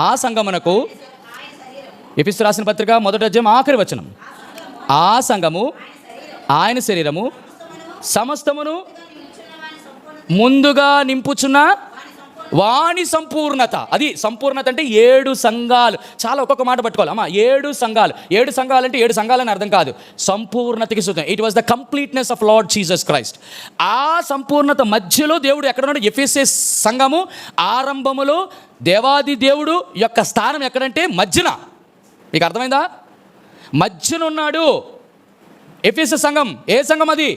ఆ సంఘమునకు, ఎఫెసు రాసిన పత్రిక 1వ అధ్యాయం ఆఖరి వచనం, ఆ సంఘము ఆయన శరీరము సమస్తమును ముందుగా నింపుచున్న వాణి సంపూర్ణత. అది సంపూర్ణత అంటే 7 సంఘాలు. చాలా ఒక్కొక్క మాట పట్టుకోవాలి అమ్మా. 7 సంఘాలు. 7 సంఘాలు అంటే 7 సంఘాలని అర్థం కాదు, సంపూర్ణతకి సూచన. It was the completeness of lord Jesus Christ. ఆ సంపూర్ణత మధ్యలో దేవుడు ఎక్కడ ఉన్నాడు? ఎఫెసస్ సంఘము ఆరంభములో దేవాది దేవుడు యొక్క స్థానం ఎక్కడంటే మధ్యన. మీకు అర్థమైందా? మధ్యన ఉన్నాడు ఎఫెసస్ సంఘం. ఏ సంఘం అది?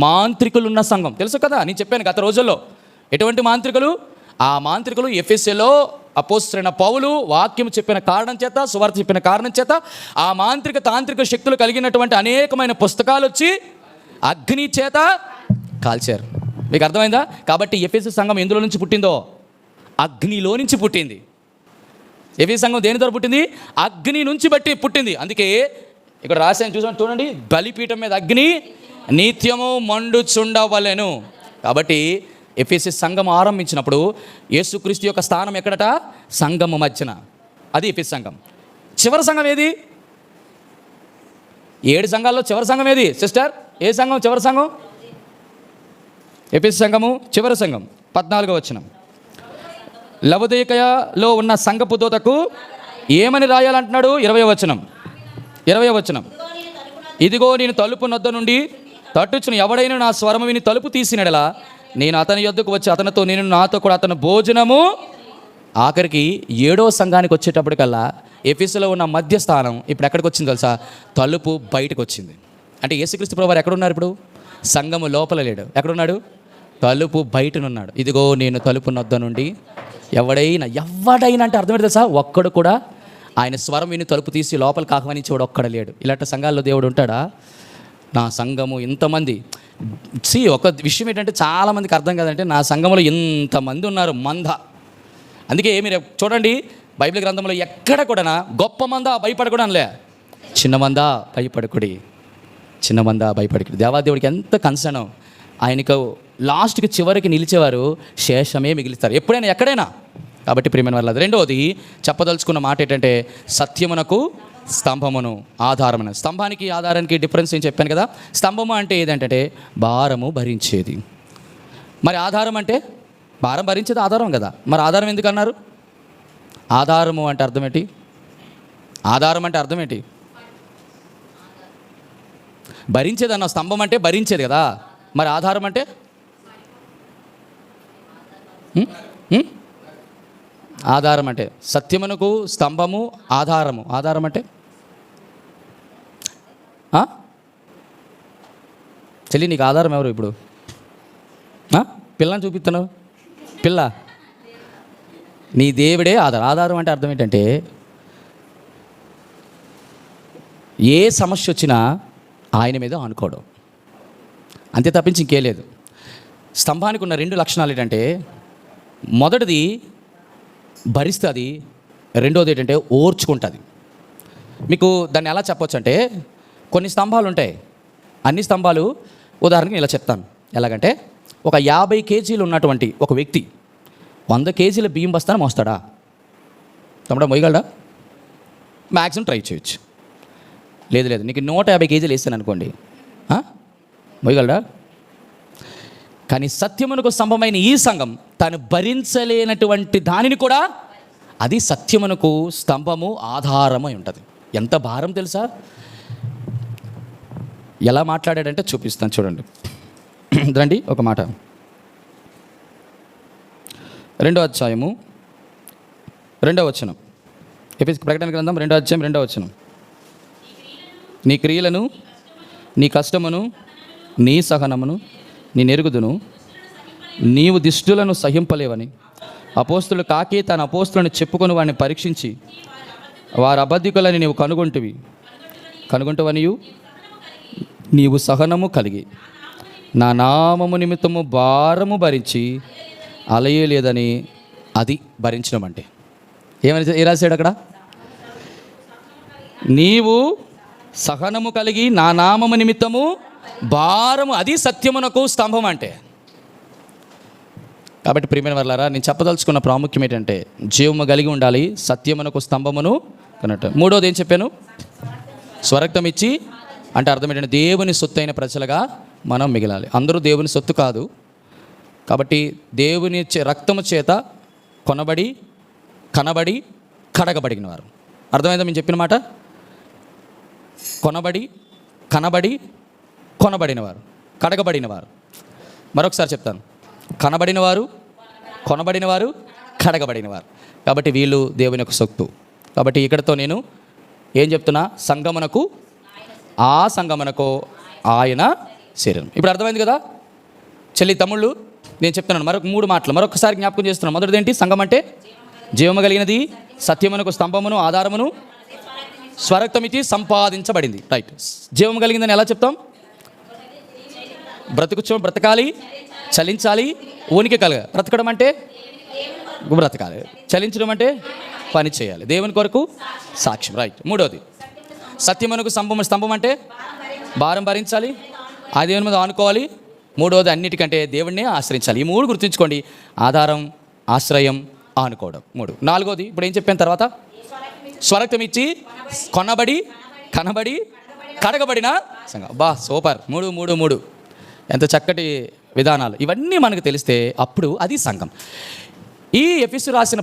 మాంత్రికులు ఉన్న సంఘం. తెలుసు కదా, నేను చెప్పాను గత రోజుల్లో. ఎటువంటి మాంత్రికులు? ఆ మాంత్రికులు ఎఫెసలో అపోస్తలుడైన పౌలు వాక్యం చెప్పిన కారణం చేత, సువార్త చెప్పిన కారణం చేత ఆ మాంత్రిక తాంత్రిక శక్తులు కలిగినటువంటి అనేకమైన పుస్తకాలు వచ్చి అగ్ని చేత కాల్చారు. మీకు అర్థమైందా? కాబట్టి ఎఫెసస్ సంఘం ఎందులో నుంచి పుట్టిందో? అగ్నిలో నుంచి పుట్టింది. ఎఫెసస్ సంఘం దేని ద్వారా పుట్టింది? అగ్ని నుంచి బట్టి పుట్టింది. అందుకే ఇక్కడ రాశాను చూడండి, బలిపీఠం మీద అగ్ని నిత్యము మండుచుండవలెను. కాబట్టి ఎఫెసీ సంఘం ఆరంభించినప్పుడు యేసుక్రీస్తు యొక్క స్థానం ఎక్కడట? సంఘము మధ్యన. అది ఎఫెసీ సంఘం. చివరి సంఘం ఏది? 7 సంఘాల్లో చివరి సంఘం ఏది సిస్టర్? ఏ సంఘం చివరి సంఘం? ఎఫెసీ సంఘము చివరి సంఘం. 14వ వచనం, లవొదికయలో ఉన్న సంఘపు దూతకు ఏమని రాయాలంటున్నాడు? 20వ వచనం, ఇదిగో నేను తలుపు నొద్ద నుండి తట్టుచును, ఎవడైనా నా స్వరము విని తలుపు తీసినడలా నేను అతని యొద్దకు వచ్చి అతనితో, నేను నాతో కూడా అతను భోజనము. ఆఖరికి 7వ సంఘానికి వచ్చేటప్పటికల్లా ఎఫెసులో ఉన్న మధ్యస్థానం ఇప్పుడు ఎక్కడికి వచ్చింది తెలుసా? తలుపు బయటకు వచ్చింది. అంటే యేసుక్రీస్తు ప్రభువారు ఎక్కడున్నారు ఇప్పుడు? సంఘము లోపల లేడు. ఎక్కడున్నాడు? తలుపు బయటనున్నాడు. ఇదిగో నేను తలుపు నొద్ద నుండి ఎవడైనా అంటే అర్థమైంది తెలుసా? ఒక్కడు కూడా ఆయన స్వరం విని తలుపు తీసి లోపలికి ఆహ్వానించేవాడు ఒక్కడ లేడు. ఇలాంటి సంఘాల్లో దేవుడు ఉంటాడా? నా సంఘము ఇంతమంది. ఒక విషయం ఏంటంటే చాలామందికి అర్థం కాదంటే, నా సంఘంలో ఇంతమంది ఉన్నారు మంద. అందుకే మీరు చూడండి బైబిల్ గ్రంథంలో ఎక్కడ కూడా గొప్ప మంద భయపడకూడలే, చిన్న మంద భయపడకుడి, చిన్న మంద భయపడకుడి. దేవాదేవుడికి ఎంత కన్సర్న్. ఆయనకు లాస్ట్కి చివరికి నిలిచేవారు శేషమే మిగిలిస్తారు ఎప్పుడైనా ఎక్కడైనా. కాబట్టి ప్రియమైన వాళ్ళది రెండవది చెప్పదలుచుకున్న మాట ఏంటంటే, సత్యమునకు స్తంభమును ఆధారమున. స్తంభానికి ఆధారానికి డిఫరెన్స్ నేను చెప్పాను కదా. స్తంభము అంటే ఏదంటే భారము భరించేది. మరి ఆధారం అంటే భారం భరించేది ఆధారం కదా. మరి ఆధారం ఎందుకు అన్నారు? ఆధారము అంటే అర్థం ఏంటి? ఆధారం అంటే అర్థం ఏంటి? భరించేది అన్న. స్తంభం అంటే భరించేది కదా. మరి ఆధారం అంటే ఆధారం అంటే సత్యమునకు స్తంభము ఆధారము. ఆధారం అంటే చెల్లి నీకు ఆధారం ఎవరు ఇప్పుడు? పిల్లని చూపిస్తున్నావు, పిల్ల నీ దేవుడే ఆధారం. ఆధారం అంటే అర్థం ఏంటంటే ఏ సమస్య వచ్చినా ఆయన మీద అనుకోవడం, అంతే తప్పించి ఇంకే లేదు. స్తంభానికి ఉన్న 2 లక్షణాలు ఏంటంటే, మొదటిది భరిస్తుంది, రెండోది ఏంటంటే ఓర్చుకుంటుంది. మీకు దాన్ని ఎలా చెప్పొచ్చు అంటే, కొన్ని స్తంభాలు ఉంటాయి. అన్ని స్తంభాలు ఉదాహరణకి ఇలా చెప్తాను. ఎలాగంటే, ఒక 50 కేజీలు ఉన్నటువంటి ఒక వ్యక్తి 100 కేజీల బియ్యం బస్తాను మోస్తాడా? తమ్ముడా మోయగలడా? మ్యాక్సిమం ట్రై చేయొచ్చు. లేదు నీకు 150 కేజీలు వేస్తాను అనుకోండి, మోయగలడా? కానీ సత్యమునకు స్తంభమైన ఈ సంఘం తను భరించలేనటువంటి దానిని కూడా, అది సత్యమునకు స్తంభము ఆధారమై ఉంటుంది. ఎంత భారం తెలుసా? ఎలా మాట్లాడాడంటే చూపిస్తాను చూడండి. రండి ఒక మాట. 2వ అధ్యాయము 2వ వచనం. ఎఫెసీ ప్రకటన గ్రంథం 2వ అధ్యాయం 2వ వచనం. నీ క్రియలను, నీ కష్టమును, నీ సహనమును నీ నెరుగుదును, నీవు దుష్టులను సహింపలేవని అపోస్తులు కాకి తన అపోస్తులను చెప్పుకొని వాడిని పరీక్షించి వారు అబద్ధికులని నీవు కనుగొంటువనియు నీవు సహనము కలిగి నా నామము నిమిత్తము భారము భరించి అలయలేదని అది భరించడం అంటే ఏమని ఏ రాశాడు అక్కడ? నీవు సహనము కలిగి నా నామము నిమిత్తము భారము, అది సత్యమునకు స్తంభం అంటే. కాబట్టి ప్రియమైన వాళ్ళారా, నేను చెప్పదలుచుకున్న ప్రాముఖ్యం ఏంటంటే, జీవము కలిగి ఉండాలి, సత్యమునకు స్తంభమును కన్నట్టు. మూడోది ఏం చెప్పాను? స్వరక్తం ఇచ్చి అంటే అర్థం ఏంటంటే, దేవుని సొత్తు అయిన ప్రజలుగా మనం మిగలాలి. అందరూ దేవుని సొత్తు కాదు. కాబట్టి దేవుని రక్తము చేత కనబడి కడగబడిన వారు. అర్థమైందా మేము చెప్పిన మాట? కొనబడినవారు, కడగబడినవారు. మరొకసారి చెప్తాను, కొనబడినవారు, కడగబడినవారు. కాబట్టి వీళ్ళు దేవుని యొక్క సొత్తు. కాబట్టి ఇక్కడతో నేను ఏం చెప్తున్నా? ఆ సంగమునకు ఆయన శరీరం. ఇప్పుడు అర్థమైంది కదా చెల్లి తమ్ముళ్ళు? నేను చెప్తున్నాను మరొక 3 మాటలు మరొకసారి జ్ఞాపకం చేస్తున్నాను. మొదటిది ఏంటి? సంఘం అంటే జీవము కలిగినది, సత్యమునకు స్తంభమును ఆధారమును, స్వరక్తమిచ్చి సంపాదించబడింది. రైట్. జీవము కలిగిందని ఎలా చెప్తాం? బ్రతకాలి, చలించాలి, ఉనికి బ్రతకడం అంటే బ్రతకాలి, చలించడం అంటే పని చేయాలి, దేవుని కొరకు సాక్ష్యం. రైట్. మూడోది సత్యమునకు స్తంభం అంటే భారం భరించాలి, ఆ దేవుని మీద ఆనుకోవాలి. మూడవది అన్నిటికంటే దేవుడినే ఆశ్రయించాలి. ఈ మూడు గుర్తుంచుకోండి: ఆధారం, ఆశ్రయం, ఆనుకోవడం. మూడు. నాలుగోది ఇప్పుడు ఏం చెప్పిన తర్వాత, స్వరక్తం ఇచ్చి కొనబడి కనబడి కడగబడిన సంఘం. బా సూపర్. మూడు మూడు మూడు ఎంత చక్కటి విధానాలు. ఇవన్నీ మనకు తెలిస్తే అప్పుడు అది సంఘం. ఈ ఎఫెసు రాసిన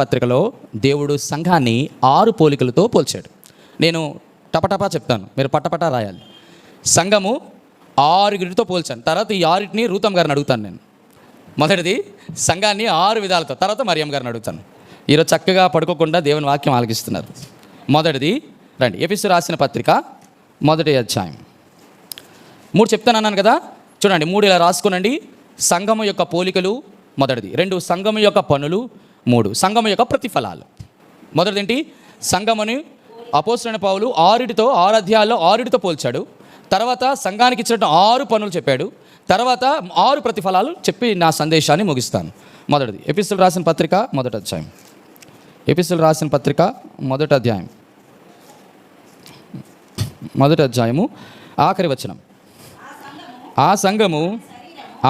పత్రికలో దేవుడు సంఘాన్ని 6 పోలికలతో పోల్చాడు. నేను టపటపా చెప్తాను, మీరు పట్టపటా రాయాలి. సంఘము 6 పోల్చాను. తర్వాత ఈ 6 రూతం గారిని అడుగుతాను నేను. మొదటిది సంఘాన్ని 6 విధాలతో, తర్వాత మరియమ్మ గారిని అడుగుతాను. ఈరోజు చక్కగా పడుకోకుండా దేవుని వాక్యం ఆలకిస్తున్నారు. మొదటిది రండి, ఎఫెసు రాసిన పత్రిక 1వ అధ్యాయం. 3 చెప్తాను అన్నాను కదా, చూడండి. 3 ఇలా రాసుకునండి. సంఘము యొక్క పోలికలు మొదటిది. 2 సంఘము యొక్క పనులు. 3 సంఘము యొక్క ప్రతిఫలాలు. మొదటిది ఏంటి? సంఘముని అపోస్తలుడైన పౌలు 6 అధ్యాయాల్లో 6 పోల్చాడు. తర్వాత సంఘానికి ఇచ్చినట్టు 6 పనులు చెప్పాడు. తర్వాత 6 ప్రతిఫలాలు చెప్పి నా సందేశాన్ని ముగిస్తాను. మొదటిది ఎఫెసీయులకు రాసిన పత్రిక 1వ అధ్యాయం. ఎఫెసీయులకు రాసిన పత్రిక 1వ అధ్యాయం, 1వ అధ్యాయము ఆఖరి వచనం. ఆ సంఘము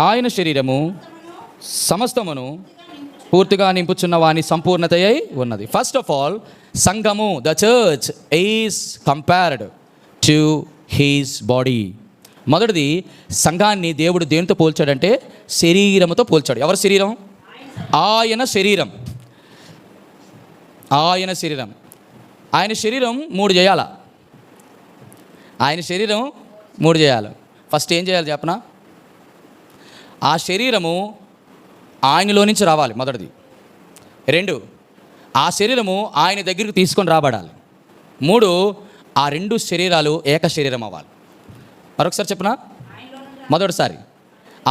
ఆయన శరీరము సమస్తమును పూర్తిగా నింపుచున్న వాని సంపూర్ణతయై ఉన్నది. ఫస్ట్ ఆఫ్ ఆల్, సంఘము, the church is compared to he's body. మొదటిది, సంఘాన్ని దేవుడు దేనితో పోల్చాడంటే శరీరముతో పోల్చాడు. ఎవరి శరీరం? ఆయన శరీరం. ఆయన శరీరం. ఆయన శరీరం 3 చేయాల. ఆయన శరీరం 3 చేయాలి. ఫస్ట్ ఏం చేయాలి చెప్పనా? ఆ శరీరము ఆయనలో నుంచి రావాలి, మొదటిది. 2, ఆ శరీరము ఆయన దగ్గరికి తీసుకొని రాబడాలి. 3, ఆ 2 శరీరాలు ఏక శరీరం అవ్వాలి. మరొకసారి చెప్పనా? మొదటిసారి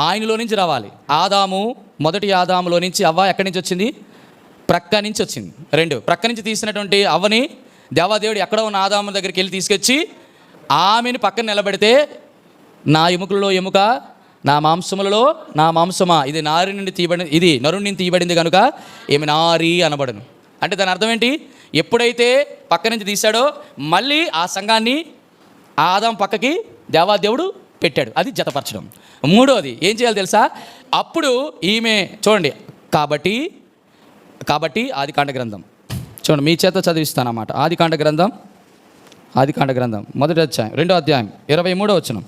ఆయనలో నుంచి రావాలి. మొదటి ఆదాములో నుంచి అవ్వ ఎక్కడి నుంచి వచ్చింది? ప్రక్క నుంచి వచ్చింది. 2, ప్రక్క నుంచి తీసినటువంటి అవ్వని దేవాదేవుడు ఎక్కడో ఉన్న ఆదాము దగ్గరికి వెళ్ళి తీసుకొచ్చి ఆమెను పక్కన నిలబెడితే, నా ఎముకలలో ఎముక, నా మాంసములలో నా మాంసమా, ఇది నరుని నుండి తీయబడింది కనుక ఈమె నారి అనబడును. అంటే దాని అర్థం ఏంటి? ఎప్పుడైతే పక్క నుంచి తీశాడో మళ్ళీ ఆ సంఘాన్ని ఆదాం పక్కకి దేవాదేవుడు పెట్టాడు. అది జతపరచడం. 3వది ఏం చేయాలి తెలుసా? అప్పుడు ఈమె చూడండి. కాబట్టి ఆదికాండ గ్రంథం చూడండి, మీ చేత చదివిస్తాను అన్నమాట. ఆదికాండ గ్రంథం 1వ అధ్యాయం 2వ అధ్యాయం 23వ వచనం.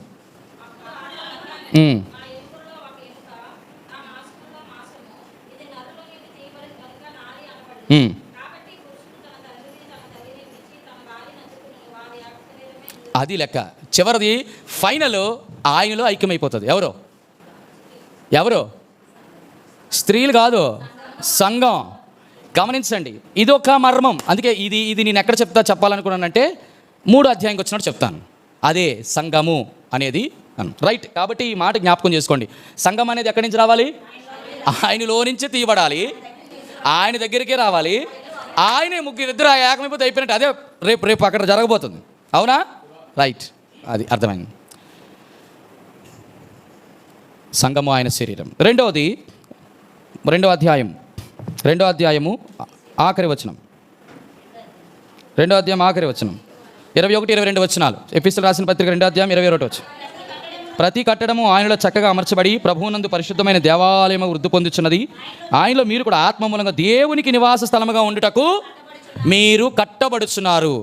అది లెక్క. చివరిది ఫైనల్, ఆయనలో ఐక్యమైపోతుంది. ఎవరు? స్త్రీలు కాదు, సంఘం. గమనించండి, ఇది ఒక మర్మం. అందుకే ఇది నేను ఎక్కడ చెప్పాలనుకున్నానంటే 3వ అధ్యాయంకి వచ్చినట్టు చెప్తాను. అదే సంఘము అనేది. రైట్. కాబట్టి ఈ మాట జ్ఞాపకం చేసుకోండి. సంఘం అనేది ఎక్కడి నుంచి రావాలి? ఆయనలో నుంచి తీయబడాలి, ఆయన దగ్గరికే రావాలి. ఆయనే ముగ్గురిద్దరు ఏకమైపోతే అయిపోయినట్టు. అదే రేపు అక్కడ జరగబోతుంది. అవునా? రైట్. అది అర్థమైంది. సంఘము ఆయన శరీరం. 2వ అధ్యాయము ఆఖరి వచనం. 2వ అధ్యాయం ఆఖరి వచనం 21, 22 వచనాలు. ఎఫెసీయులకు రాసిన పత్రిక 2వ అధ్యాయం 21 వచనం. ప్రతి కట్టడము ఆయనలో చక్కగా అమర్చబడి ప్రభువునందు పరిశుద్ధమైన దేవాలయము వృద్ధి పొందుచున్నది. ఆయనలో మీరు కూడా ఆత్మ మూలంగా దేవునికి నివాస స్థలముగా ఉండుటకు మీరు కట్టబడుచున్నారు.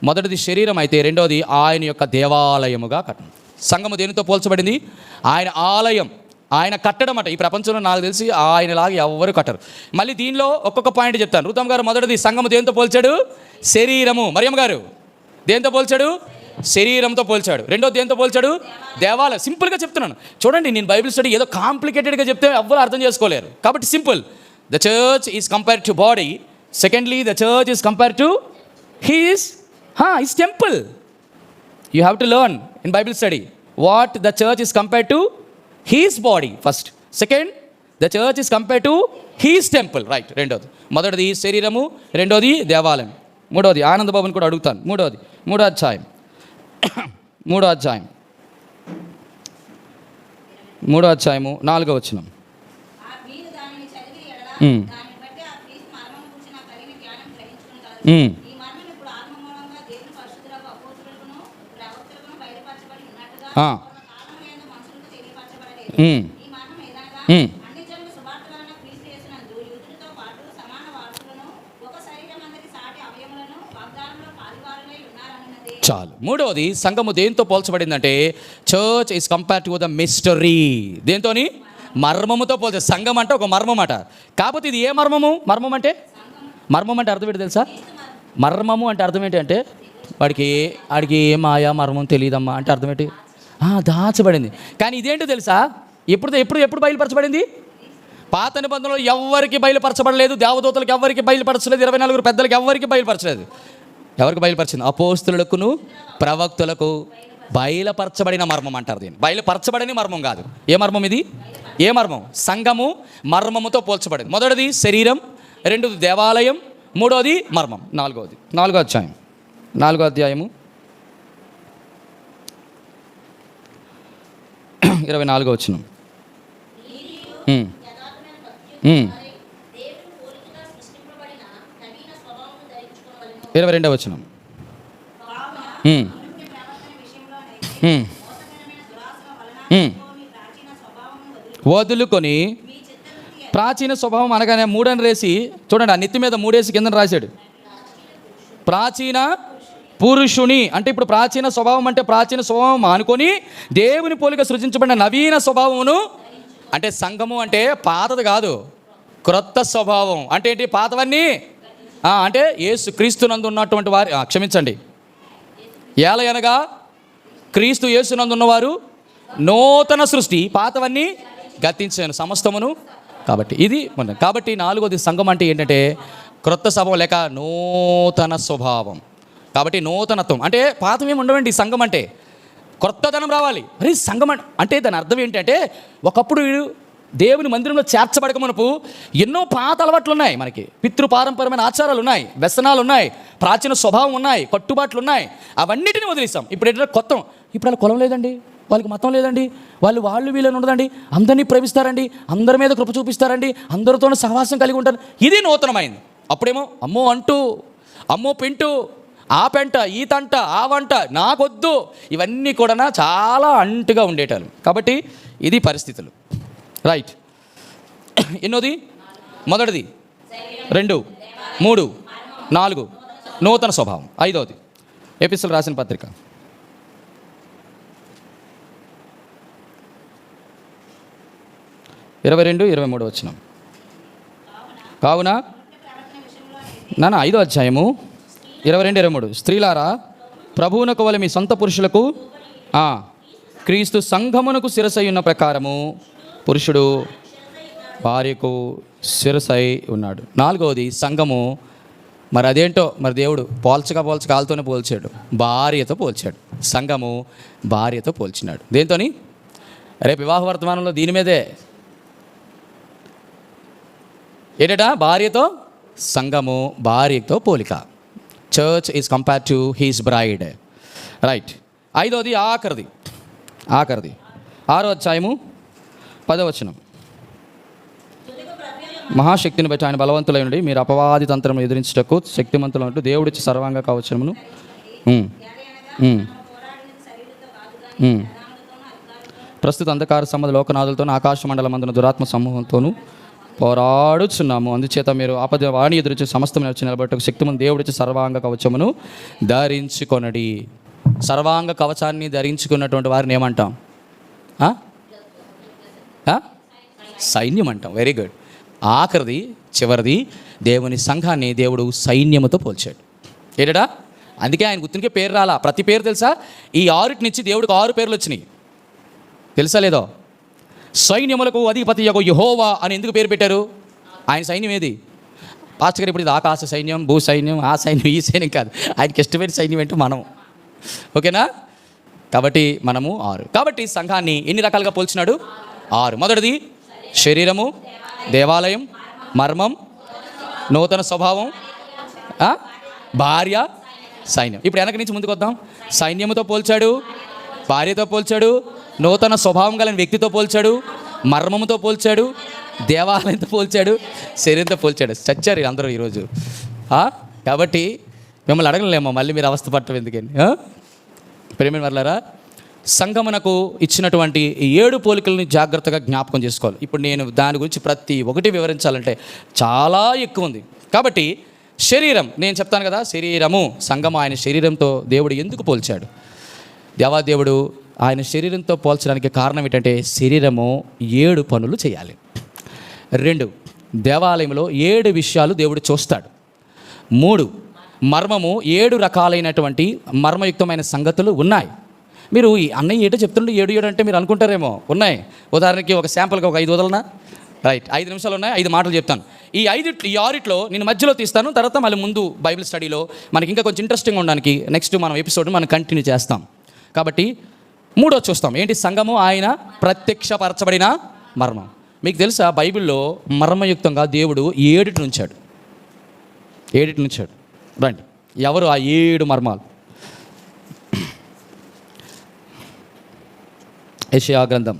మొదటిది శరీరం అయితే, 2వది ఆయన యొక్క దేవాలయముగా కట్టడం. సంఘము దేనితో పోల్చబడింది? ఆయన ఆలయం, ఆయన కట్టడం అట. ఈ ప్రపంచంలో నాకు తెలిసి ఆయనలాగా ఎవరు కట్టరు. మళ్ళీ దీనిలో ఒక్కొక్క పాయింట్ చెప్తాను. రూతమ్ గారు మొదటిది సంఘము దేనితో పోల్చాడు? శరీరము. మరియమ్మ గారు దేనితో పోల్చాడు? శరీరంతో పోల్చాడు. 2వది దేనితో పోల్చాడు? దేవాలయం. సింపుల్గా చెప్తున్నాను చూడండి. నేను బైబిల్ స్టడీ ఏదో కాంప్లికేటెడ్గా చెప్తే ఎవ్వరు అర్థం చేసుకోలేరు. కాబట్టి simple. The church is compared to body. Secondly, the church is compared to his temple. You have to learn in Bible study what the church is compared to he's body first. Second, the church is compared to he's temple. Right. మొదటిది శరీరము, 2వది దేవాలయం. 3వది ఆనందబాబుని కూడా అడుగుతాను. 3వ అధ్యాయం 4వ వచనం. ఉమ్. ఆ. ఉమ్. ఉమ్. చాలు. మూడవది, సంఘము దేంతో పోల్చబడిందంటే church is compare to the mystery. దేంతోని? మర్మముతో పోల్చే. సంఘం అంటే ఒక మర్మం అట. కాకపోతే ఇది ఏ మర్మము? మర్మం అంటే అర్థం ఏంటి తెలుసా? మర్మము అంటే అర్థం ఏంటి అంటే వాడికి ఏ మాయా మర్మం తెలియదమ్మా అంటే అర్థం ఏంటి? దాచబడింది. కానీ ఇదేంటో తెలుసా? ఎప్పుడు బయలుపరచబడింది? పాత నిబంధనలో ఎవరికి బయలుపరచబడలేదు. దేవదూతలకు ఎవరికి బయలుపరచలేదు. 24 పెద్దలకు ఎవరికి బయలుపరచలేదు. ఎవరికి బయలుపరిచింది? అపోస్తులులకును ప్రవక్తులకు బయలుపరచబడిన మర్మం అంటారు దీన్ని. బయలుపరచబడని మర్మం కాదు. ఏ మర్మం ఇది? ఏ మర్మం? సంఘము మర్మముతో పోల్చబడింది. మొదటిది శరీరం, రెండోది దేవాలయం, మూడోది మర్మం, నాలుగో అధ్యాయం 4వ అధ్యాయము 24వ వచనం. 22వ వచనం. వదులుకొని ప్రాచీన స్వభావం అనగానే 3 అని రాసి చూడండి. ఆ నెత్తి మీద 3 కింద రాశాడు. ప్రాచీన పురుషుని అంటే ఇప్పుడు ప్రాచీన స్వభావం అంటే ప్రాచీన స్వభావం అనుకొని దేవుని పోలిక సృజించబడిన నవీన స్వభావమును అంటే సంఘము అంటే పాతది కాదు, క్రొత్త స్వభావం. అంటే ఏంటి? పాతవన్నీ అంటే యేసు క్రీస్తునందు ఉన్నటువంటి వారి క్షమించండి, ఏలయనగా క్రీస్తు యేసునందు ఉన్నవారు నూతన సృష్టి, పాతవన్నీ గతించాను సమస్తమును. కాబట్టి ఇది కాబట్టి 4వది సంఘం అంటే ఏంటంటే క్రొత్త స్వభావం లేక నూతన స్వభావం. కాబట్టి నూతనత్వం అంటే పాతమేమి ఉండవండి. సంఘం అంటే కొత్తదనం రావాలి. మరి సంఘం అంటే దాని అర్థం ఏంటంటే ఒకప్పుడు దేవుని మందిరంలో చేర్చబడక మనకు ఎన్నో పాత అలవాట్లు ఉన్నాయి. మనకి పితృపారంపరమైన ఆచారాలు ఉన్నాయి, వ్యసనాలు ఉన్నాయి, ప్రాచీన స్వభావం ఉన్నాయి, కట్టుబాట్లు ఉన్నాయి. అవన్నిటిని వదిలేస్తాం. ఇప్పుడు ఏంటంటే కొత్త. ఇప్పుడు వాళ్ళ కులం లేదండి, వాళ్ళకి మతం లేదండి, వాళ్ళు వీళ్ళని ఉండదండి, అందరినీ ప్రేమిస్తారండి, అందరి మీద కృప చూపిస్తారండి, అందరితోనూ సహవాసం కలిగి ఉంటారు. ఇది నూతనమైంది. అప్పుడేమో అమ్మో అంటూ, అమ్మో పెంటూ, ఆ పెంట, ఈ తంట, ఆ వంట నాకొద్దు, ఇవన్నీ కూడా చాలా అంటుగా ఉండేటారు. కాబట్టి ఇది పరిస్థితులు. రైట్. ఎన్నోది? మొదటిది, 2, 3, 4 నూతన స్వభావం. 5వది ఎపిసోడ్ రాసిన పత్రిక 22, 23 వచనం. కావున 5వ అధ్యాయము 22, 23. స్త్రీలారా ప్రభువునకు వలె మీ సొంత పురుషులకు క్రీస్తు సంఘమునకు శిరసై ఉన్న ప్రకారము పురుషుడు భార్యకు శిరసై ఉన్నాడు. 4వది సంఘము. మరి అదేంటో మరి దేవుడు పోల్చక వాళ్ళతోనే పోల్చాడు, భార్యతో పోల్చాడు. సంఘము భార్యతో పోల్చినాడు. దేంతోని? రేపు వివాహ వర్తమానంలో దీని మీదే ఏంటట? భార్యతో. సంఘము భార్యతో పోలిక. Church is compare to his bride. Right. 5వది ఆఖరిది 6వ అధ్యాయము 10వ వచనం. మహాశక్తిని బట్టి ఆయన బలవంతులై ఉండి మీరు అపవాది తంత్రము ఎదిరించుటకు శక్తిమంతులు అంటూ దేవుడిచ్చి సర్వాంగ కవచమును ప్రస్తుత అంధకార సంబంధ లోకనాథులతోనూ ఆకాశ మండలం అందున దురాత్మ సమూహంతోనూ పోరాడుచున్నాము. అందుచేత మీరు ఆపద వాణి ఎదురుచి సమస్తమైన వచ్చి నిలబెట్టకు శక్తిమంతు దేవుడిచ్చి సర్వాంగ కవచమును ధరించుకొనడి. సర్వాంగ కవచాన్ని ధరించుకున్నటువంటి వారిని ఏమంటాం? సైన్యం అంటాం. Very good. ఆఖరిది చివరిది దేవుని సంఘాన్ని దేవుడు సైన్యముతో పోల్చాడు. ఏంటా? అందుకే ఆయన గుర్తునికే పేరు రాలా. ప్రతి పేరు తెలుసా? ఈ 6 నుంచి దేవుడికి 6 పేర్లు వచ్చినాయి. తెలుసా లేదో? సైన్యములకు అధిపతి యెహోవా అని ఎందుకు పేరు పెట్టారు? ఆయన సైన్యం ఏది? పాస్టర్ గారు ఇప్పుడు ఇది ఆకాశ సైన్యం, భూ సైన్యం, ఆ సైన్యం, ఈ సైన్యం కాదు. ఆయనకి ఇష్టమైన సైన్యం ఏంటో మనం. ఓకేనా? కాబట్టి మనము 6. కాబట్టి సంఘాన్ని ఎన్ని రకాలుగా పోల్చినాడు? 6. మొదటిది శరీరము, దేవాలయం, మర్మం, నూతన స్వభావం, భార్య, సైన్యం. ఇప్పుడు వెనక నుంచి ముందుకు వద్దాం. సైన్యముతో పోల్చాడు, భార్యతో పోల్చాడు, నూతన స్వభావం గల వ్యక్తితో పోల్చాడు, మర్మముతో పోల్చాడు, దేవాలయంతో పోల్చాడు, శరీరంతో పోల్చాడు. చచ్చారు అందరూ ఈరోజు. కాబట్టి మిమ్మల్ని అడగలేమో మళ్ళీ మీరు అవస్థ పట్టడం ఎందుకని. ప్రేమ వర్లారా, సంఘమునకు ఇచ్చినటువంటి 7 పోలికల్ని జాగ్రత్తగా జ్ఞాపకం చేసుకోవాలి. ఇప్పుడు నేను దాని గురించి ప్రతి ఒక్కటి వివరించాలంటే చాలా ఎక్కువ ఉంది. కాబట్టి శరీరం, నేను చెప్తాను కదా, శరీరము, సంఘం ఆయన శరీరంతో దేవుడు ఎందుకు పోల్చాడు? దేవాదేవుడు ఆయన శరీరంతో పోల్చడానికి కారణం ఏంటంటే శరీరము 7 పనులు చేయాలి. 2, దేవాలయంలో 7 విషయాలు దేవుడు చూస్తాడు. 3, మర్మము 7 రకాలైనటువంటి మర్మయుక్తమైన సంగతులు ఉన్నాయి. మీరు ఈ అన్నయ్య ఏటో చెప్తుండే 7 అంటే మీరు అనుకుంటారేమో, ఉన్నాయి. ఉదాహరణకి ఒక శాంపుల్గా ఒక 5 వదలనా? రైట్, 5 నిమిషాలు ఉన్నాయి, 5 మాటలు చెప్తాను. ఈ 6 నేను మధ్యలో తీస్తాను, తర్వాత మళ్ళీ ముందు బైబిల్ స్టడీలో మనకి ఇంకా కొంచెం ఇంట్రెస్టింగ్ ఉండడానికి నెక్స్ట్ మనం ఎపిసోడ్ మనం కంటిన్యూ చేస్తాం. కాబట్టి 3 చూస్తాం. ఏంటి? సంఘము ఆయన ప్రత్యక్షపరచబడిన మర్మం. మీకు తెలుసా బైబిల్లో మర్మయుక్తంగా దేవుడు 7 ఉంచాడు. 7 ఉంచాడు. రండి, ఎవరు ఆ 7 మర్మాలు? యెషయా గ్రంథం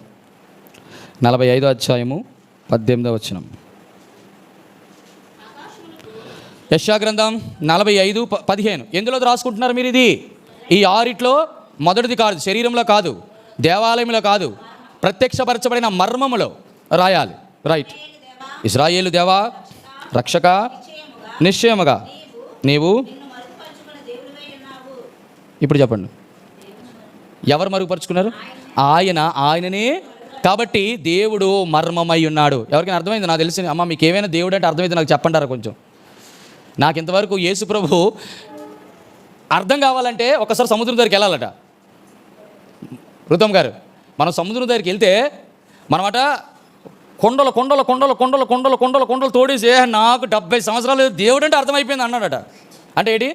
45వ అధ్యాయము 18వ వచనం. యెషయా గ్రంథం 45:15. ఎందులో రాసుకుంటున్నారు మీరు? ఇది ఈ 6 మొదటిది కాదు, శరీరంలో కాదు, దేవాలయంలో కాదు, ప్రత్యక్షపరచబడిన మర్మములో రాయాలి. రైట్. ఇశ్రాయేలు దేవా, రక్షక, నిశ్చయముగా నీవు ఇప్పుడు చెప్పండి, ఎవరు మరుగుపరుచుకున్నారు? ఆయననే. కాబట్టి దేవుడు మర్మమై ఉన్నాడు. ఎవరికైనా అర్థమైంది? నాకు తెలిసింది. అమ్మ మీకు ఏమైనా దేవుడు అంటే అర్థమైంది నాకు చెప్పంటారా కొంచెం? నాకు ఇంతవరకు యేసు ప్రభు అర్థం కావాలంటే ఒకసారి సముద్రం దగ్గరికి వెళ్ళాలట. రుతం గారు, మనం సముద్రం దగ్గరికి వెళ్తే మనమట కొండలు కొండలు కొండలు కొండలు కొండలు కొండలు కొండలు తోడేసి నాకు 70 సంవత్సరాలు దేవుడు అంటే అర్థమైపోయింది అన్నాడట. అంటే ఏంటి?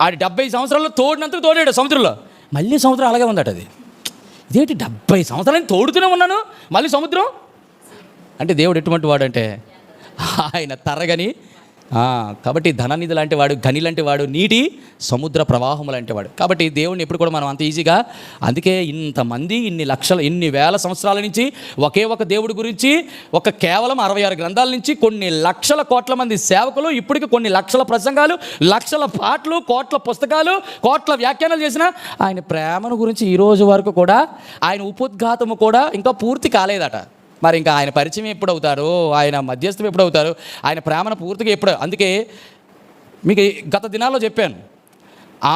ఆడి 70 సంవత్సరాల్లో తోడినందుకు తోడాడు సముద్రంలో. మళ్ళీ సముద్రం అలాగే ఉందట. అది ఇదేంటి 70 సంవత్సరాలు తోడుతూనే ఉన్నాను, మళ్ళీ సముద్రం అంటే దేవుడు ఎటువంటి వాడు అంటే ఆయన తరగని. కాబట్టి ధననిధి లాంటి వాడు, గని లాంటి వాడు, నీటి సముద్ర ప్రవాహం లాంటి వాడు. కాబట్టి దేవుడిని ఎప్పుడు కూడా మనం అంత ఈజీగా, అందుకే ఇంతమంది ఇన్ని వేల సంవత్సరాల నుంచి ఒకే ఒక దేవుడి గురించి కేవలం 66 గ్రంథాల నుంచి కొన్ని లక్షల కోట్ల మంది సేవకులు, ఇప్పటికి కొన్ని లక్షల ప్రసంగాలు, లక్షల పాటలు, కోట్ల పుస్తకాలు, కోట్ల వ్యాఖ్యానాలు చేసిన ఆయన ప్రేమను గురించి ఈ రోజు వరకు కూడా, ఆయన ఉపోద్ఘాతము కూడా ఇంకా పూర్తి కాలేదట. మరి ఇంకా ఆయన పరిచయం ఎప్పుడు అవుతారు? ఆయన మధ్యస్థం ఎప్పుడు అవుతారు? ఆయన ప్రేమను పూర్తిగా ఎప్పుడు? అందుకే మీకు గత దినాల్లో చెప్పాను,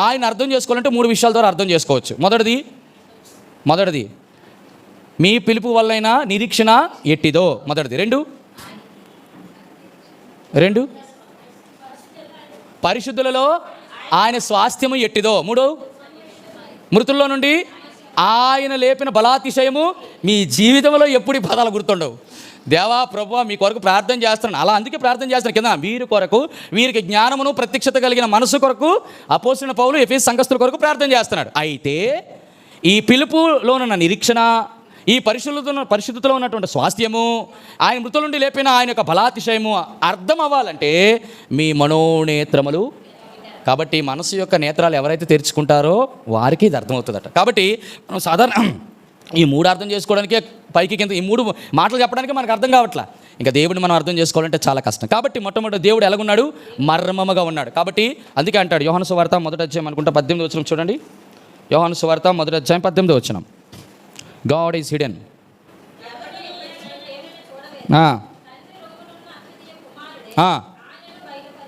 ఆయన అర్థం చేసుకోవాలంటే 3 విషయాల ద్వారా అర్థం చేసుకోవచ్చు. మొదటిది మీ పిలుపు వల్లైనా నిరీక్షణ ఎట్టిదో. మొదటిది. 2 పరిశుద్ధులలో ఆయన స్వాస్థ్యము ఎట్టిదో. 3 మృతుల్లో నుండి ఆయన లేపిన బలాతిశయము. మీ జీవితంలో ఎప్పుడు ఈ పదాలు గుర్తుండవు. దేవా ప్రభువా మీ కొరకు ప్రార్థన చేస్తున్నాను, అలా అందుకే ప్రార్థన చేస్తున్నాను కింద వీరి కొరకు, వీరికి జ్ఞానమును ప్రత్యక్షత కలిగిన మనసు కొరకు అపోస్తలుడైన పౌలు ఎఫెసు సంఘస్థుల కొరకు ప్రార్థన చేస్తున్నాడు. అయితే ఈ పిలుపులోనున్న నిరీక్షణ, ఈ పరిశుద్ధతలో ఉన్నటువంటి స్వాస్థ్యము, ఆయన మృతుల నుండి లేపిన ఆయన యొక్క బలాతిశయము అర్థం అవ్వాలంటే మీ మనోనేత్రములు. కాబట్టి మనసు యొక్క నేత్రాలు ఎవరైతే తెరుచుకుంటారో వారికి ఇది అర్థమవుతుందట. కాబట్టి మనం సాధారణ ఈ 3 అర్థం చేసుకోవడానికే పైకి కింద ఈ 3 మాటలు చెప్పడానికి మనకు అర్థం కావట్లా. ఇంకా దేవుడిని మనం అర్థం చేసుకోవాలంటే చాలా కష్టం. కాబట్టి మొట్టమొదటి దేవుడు ఎలాగున్నాడు? మర్మముగా ఉన్నాడు. కాబట్టి అందుకే అంటాడు యోహాను సువార్త 1వ అధ్యాయం అనుకుంటా 18వ వచనం చూడండి. యోహాను సువార్త 1వ అధ్యాయం 18వ వచనం. God is hidden.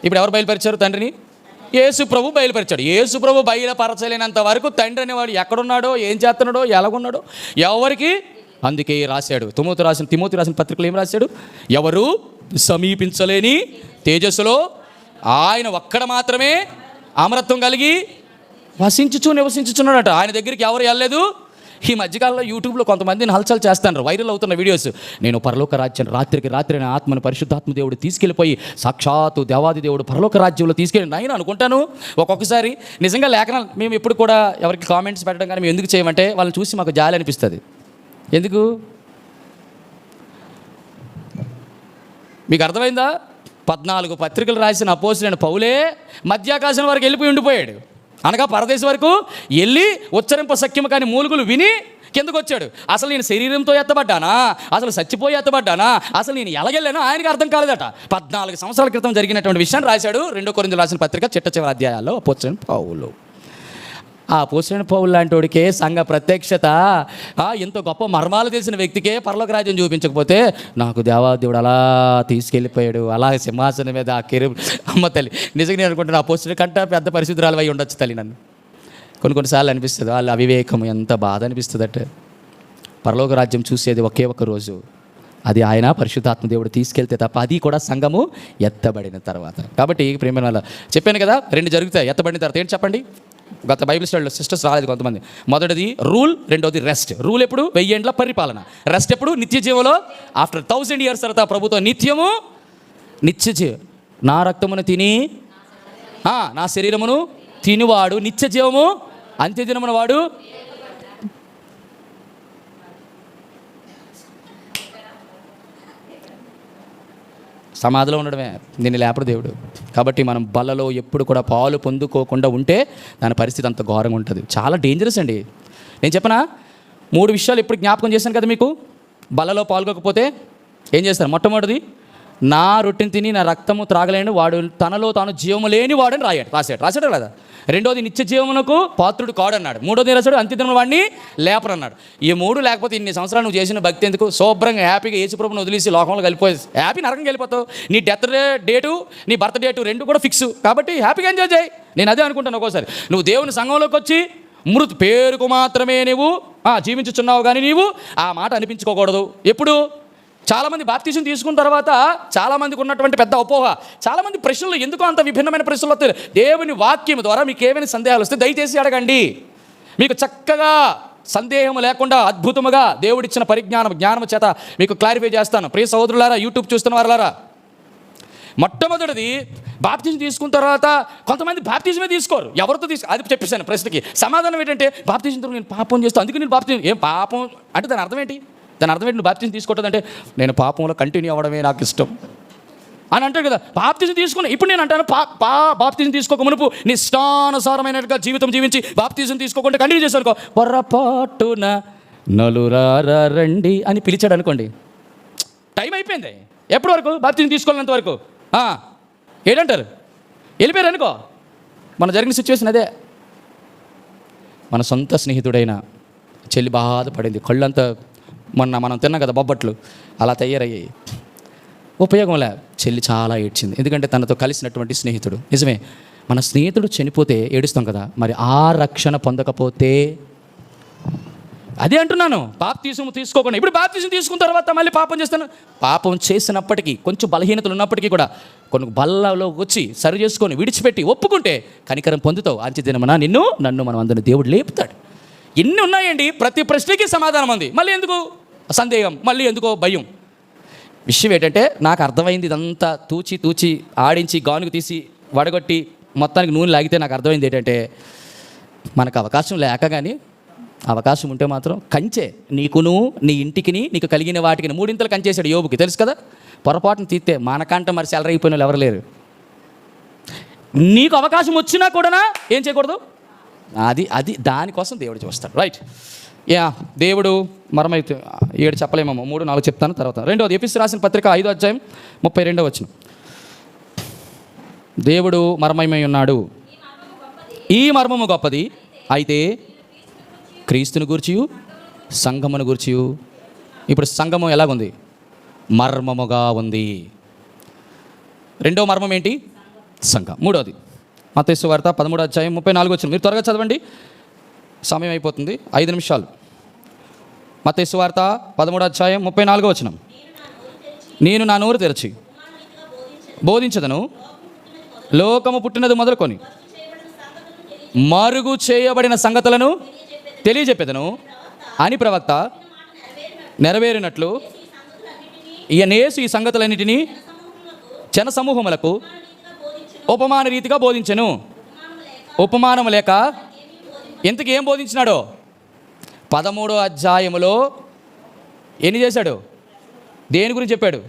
ఇప్పుడు ఎవరు బయలుపరిచారు తండ్రిని? యేసు ప్రభు బయలుపరిచాడు. యేసు ప్రభు బయలుపరచలేనంత వరకు తండ్రి అనేవాడు ఎక్కడున్నాడో, ఏం చేస్తున్నాడో, ఎలాగున్నాడో ఎవరికి. అందుకే రాశాడు తిమోతి రాసిన పత్రికలు ఏం రాశాడు? ఎవరు సమీపించలేని తేజస్సులో ఆయన ఒక్కడ మాత్రమే అమరత్వం కలిగి నివసించుచున్నాడట. ఆయన దగ్గరికి ఎవరు వెళ్ళలేదు. ఈ మధ్యకాలంలో యూట్యూబ్లో కొంతమందిని హల్చల్ చేస్తాను, వైరల్ అవుతున్న వీడియోస్. నేను పరలోక రాజ్యం రాత్రికి ఆత్మను పరిశుద్ధాత్మ దేవుడు తీసుకెళ్ళిపోయి సాక్షాత్తు దేవాది దేవుడు పరలోక రాజ్యంలో తీసుకెళ్ళి నేను అనుకుంటాను. ఒక్కొక్కసారి నిజంగా లేఖనాలు మేము ఎప్పుడు కూడా ఎవరికి కామెంట్స్ పెట్టడం కానీ మేము ఎందుకు చేయమంటే వాళ్ళని చూసి మాకు జాలి అనిపిస్తుంది. ఎందుకు మీకు అర్థమైందా? 14 పత్రికలు రాసిన అపోస్తలుడైన పౌలే మధ్యాకాశం వరకు వెళ్ళిపోయి ఉండిపోయాడు. అనగా పరదేశం వరకు వెళ్ళి ఉచ్చరింప సఖ్యము కానీ మూలుగులు విని కిందకు వచ్చాడు. అసలు నేను శరీరంతో ఎత్తబడ్డానా, అసలు చచ్చిపోయి ఎత్తబడ్డానా, అసలు నేను ఎలాగెళ్ళానో ఆయనకి అర్థం కాలేదట. 14 సంవత్సరాల క్రితం జరిగినటువంటి విషయాన్ని రాశాడు 2 కొరింథీయులకు రాసిన పత్రిక చిట్ట అధ్యాయాల్లో అపోస్తలుడైన పౌలు. ఆ అపోస్తలుడైన పౌలు లాంటి వాడికే సంఘ ప్రత్యక్షత, ఎంతో గొప్ప మర్మాలు తెలిసిన వ్యక్తికే పరలోక రాజ్యం చూపించకపోతే నాకు దేవుడు అలా తీసుకెళ్ళిపోయాడు, అలా సింహాసనం మీద ఆ అమ్మ తల్లి నిజంగా నేను అనుకుంటున్నా అపోస్తలుడి కంటే పెద్ద పరిశుద్ధురాలు అయి ఉండొచ్చు తల్లి. నన్ను కొన్నిసార్లు అనిపిస్తుంది వాళ్ళ అవివేకం ఎంత బాధ అనిపిస్తుందట. పరలోక రాజ్యం చూసేది ఒకే ఒక రోజు, అది ఆయన పరిశుద్ధాత్మ దేవుడు తీసుకెళ్తే తప్ప, అది కూడా సంఘము ఎత్తబడిన తర్వాత. కాబట్టి ప్రేమ వల్ల చెప్పాను కదా, 2 జరుగుతాయి ఎత్తబడిన తర్వాత. ఏంటి చెప్పండి? గత బైబిల్ స్టడీలో సిస్టర్స్ రాలేదు కొంతమంది. మొదటిది రూల్, రెండోది రెస్ట్. రూల్ ఎప్పుడు? 1000 ఏండ్ల పరిపాలన. రెస్ట్ ఎప్పుడు? నిత్య జీవంలో ఆఫ్టర్ 1000 years తర్వాత ప్రభుత్వం నిత్యము నిత్య జీవం. నా రక్తమును తిని నా శరీరమును తినివాడు నిత్య జీవము అంత్యదినమున వాడు సమాధిలో ఉండడమే, నిన్ను లేపడు దేవుడు. కాబట్టి మనం బలలో ఎప్పుడు కూడా పాలు పొందుకోకుండా ఉంటే దాని పరిస్థితి అంత ఘోరంగా ఉంటుంది. చాలా డేంజరస్ అండి. నేను చెప్పనా 3 విషయాలు ఎప్పుడు జ్ఞాపకం చేశాను కదా మీకు. బలలో పాల్గొకపోతే ఏం చేస్తారు? మొట్టమొదటిది, నా రొట్టెని తిని నా రక్తము త్రాగలేని వాడు తనలో తాను జీవము లేని వాడని రాశాడు కదా. రెండోది నిత్య జీవమునకు పాత్రుడు కాడన్నాడు. మూడోది రాశాడు అంత్యదినమున వాడిని లేపరన్నాడు. ఈ 3 లేకపోతే ఇన్ని సంవత్సరాలు నువ్వు చేసిన భక్తి ఎందుకు? శుభ్రంగా హ్యాపీగా యేసుప్రభుని వదిలేసి లోకంలో వెళ్ళిపోయి హ్యాపీ నరకంగా వెళ్ళిపోతావు. నీ డెత్ డేటు నీ బర్త్ డేటు 2 కూడా ఫిక్స్. కాబట్టి హ్యాపీగా ఎంజాయ్ చేయి. నేను అదే అనుకుంటాను. ఒక్కోసారి నువ్వు దేవుని సంఘంలోకి వచ్చి పేరుకు మాత్రమే నువ్వు జీవించుచున్నావు, కానీ నీవు ఆ మాట అనిపించుకోకూడదు. ఎప్పుడు? చాలామంది బాప్తిజం తీసుకున్న తర్వాత చాలామందికి ఉన్నటువంటి పెద్ద అపోహ, చాలామంది ప్రశ్నలు ఎందుకు అంత విభిన్నమైన ప్రశ్నలు వస్తాయి. దేవుని వాక్యం ద్వారా మీకు ఏమైనా సందేహాలు వస్తే దయచేసి అడగండి. మీకు చక్కగా సందేహం లేకుండా అద్భుతముగా దేవుడిచ్చిన జ్ఞానం చేత మీకు క్లారిఫై చేస్తాను. ప్రియ సహోదరులారా, యూట్యూబ్ చూస్తున్న వారులారా, మొట్టమొదటిది బాప్తిజం తీసుకున్న తర్వాత కొంతమంది బాప్తిజమే తీసుకోరు. ఎవరితో అది చెప్పేశాను. ప్రశ్నకి సమాధానం ఏంటంటే బాప్తిజంతో నేను పాపం చేస్తాను, అందుకే నేను బాప్తిజం. ఏం పాపం అంటే దాని అర్థం ఏంటి? నువ్వు బాప్తిజం తీసుకోవద్దంటే నేను పాపంలో కంటిన్యూ అవ్వడమే నాకు ఇష్టం అని అంటాడు కదా. బాప్తిజం తీసుకుని ఇప్పుడు నేను అంటాను బాప్తిజం తీసుకోక మునుపు నీ ఇష్టానుసారమైనట్టుగా జీవితం జీవించి బాప్తిజం తీసుకోకుండా కంటిన్యూ చేశాను అనుకో, పొరపాటున నలురారా రండి అని పిలిచాడు అనుకోండి, టైం అయిపోయింది. ఎప్పటి వరకు? బాప్తిజం తీసుకోలేనంత వరకు. ఏంటంటారు? వెళ్ళిపోయారు అనుకో. మన జరిగిన సిచ్యువేషన్ అదే. మన సొంత స్నేహితుడైన చెల్లి బాధపడింది, కళ్ళంతా మనం తిన్నాం కదా బొబ్బట్లు, అలా తయారయ్యాయి. ఉపయోగంలే. చెల్లి చాలా ఏడ్చింది, ఎందుకంటే తనతో కలిసినటువంటి స్నేహితుడు. నిజమే, మన స్నేహితుడు చనిపోతే ఏడుస్తాం కదా, మరి ఆ రక్షణ పొందకపోతే అదే అంటున్నాను. బాప్తిజం తీసుకోకుండా ఇప్పుడు బాప్తిజం తీసుకున్న తర్వాత మళ్ళీ పాపం చేస్తాను. పాపం చేసినప్పటికీ కొంచెం బలహీనతలు ఉన్నప్పటికీ కూడా కొన్ని బల్లలో వచ్చి సరి చేసుకొని విడిచిపెట్టి ఒప్పుకుంటే కనికరం పొందుతావు. అంత్యదినమున నన్ను మనం అందరిని దేవుడు లేపుతాడు. ఎన్ని ఉన్నాయండి, ప్రతి ప్రశ్నకి సమాధానం ఉంది. మళ్ళీ ఎందుకు సందేహం, మళ్ళీ ఎందుకో భయం. విషయం ఏంటంటే నాకు అర్థమైంది, ఇదంతా తూచి ఆడించి గానుగు తీసి వడగొట్టి మొత్తానికి నూనె లాగితే నాకు అర్థమైంది ఏంటంటే, మనకు అవకాశం లేక కానీ అవకాశం ఉంటే మాత్రం కంచే నీకును నీ ఇంటికిని నీకు కలిగిన వాటికి 3 కంచేశాడు యోబుకి, తెలుసు కదా. పొరపాటును తీస్తే మనకంట మరి సెలరీ అయిపోయిన వాళ్ళు ఎవరు లేరు. నీకు అవకాశం వచ్చినా కూడా ఏం చేయకూడదు. అది దానికోసం దేవుడు చూస్తాడు. రైట్. దేవుడు మరమైతే 7 చెప్పలేమో, 3, 4 చెప్తాను తర్వాత. రెండోది ఎఫెసీయులకు రాసిన పత్రిక 5వ అధ్యాయం 32వ వచనం. దేవుడు మర్మమై ఉన్నాడు, ఈ మర్మము గొప్పది, అయితే క్రీస్తుని గూర్చియు సంఘమును గూర్చియు. ఇప్పుడు సంఘము ఎలాగుంది? మర్మముగా ఉంది. రెండో మర్మం ఏంటి? సంఘం. మూడోది మత్తయి సువార్త 13వ అధ్యాయం 34వ వచనం. మీరు త్వరగా చదవండి, సమయం అయిపోతుంది, 5 నిమిషాలు. మత్తయి సువార్త 13వ అధ్యాయం 34వ వచనం. నేను నా నోరు తెరచి బోధించదను, లోకము పుట్టినది మొదలుకొని మరుగు చేయబడిన సంగతులను తెలియజెప్పేదను అని ప్రవక్త నెరవేరినట్లు యేసు ఈ సంగతులన్నిటినీ జన సమూహములకు ఉపమాన రీతిగా బోధించెను. ఉపమానం లేక ఎంతకు ఏం బోధించినాడో 13వ అధ్యాయములో ఎన్ని చేశాడు? దేని గురించి చెప్పాడు?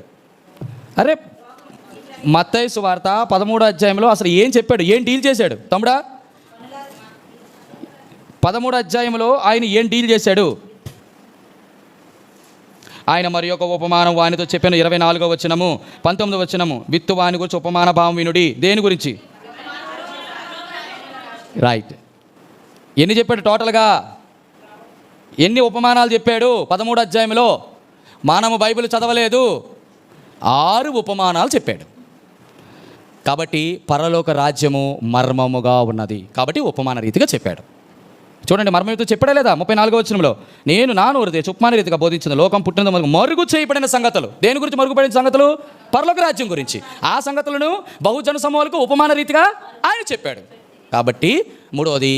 అరే మత్తయి సువార్త 13వ అధ్యాయంలో అసలు ఏం చెప్పాడు? ఏం డీల్ చేశాడు తమ్ముడా? 13వ అధ్యాయంలో ఆయన ఏం డీల్ చేశాడు? ఆయన మరి ఒక ఉపమానం వానితో చెప్పాను. 24వ వచనము 19వ వచనము, విత్తు వాని గురించి ఉపమాన భావం వినుడి. దేని గురించి? రైట్. ఎన్ని చెప్పాడు టోటల్గా? ఎన్ని ఉపమానాలు చెప్పాడు 13వ అధ్యాయంలో? మనము బైబిల్ చదవలేదు, 6 ఉపమానాలు చెప్పాడు. కాబట్టి పరలోక రాజ్యము మర్మముగా ఉన్నది కాబట్టి ఉపమాన రీతిగా చెప్పాడు. చూడండి, మర్మయుతో చెప్పాడా లేదా? 34వ వచనంలో, నేను నా నోరు తెరిచి ఉపమాన రీతిగా బోధించిన లోకం పుట్టిన మరుగు చేయబడిన సంగతులు. దేని గురించి మరుగుపడిన సంగతులు? పరలోక రాజ్యం గురించి. ఆ సంగతులను బహుజన సమూహాలకు ఉపమాన రీతిగా ఆయన చెప్పాడు. కాబట్టి మూడవది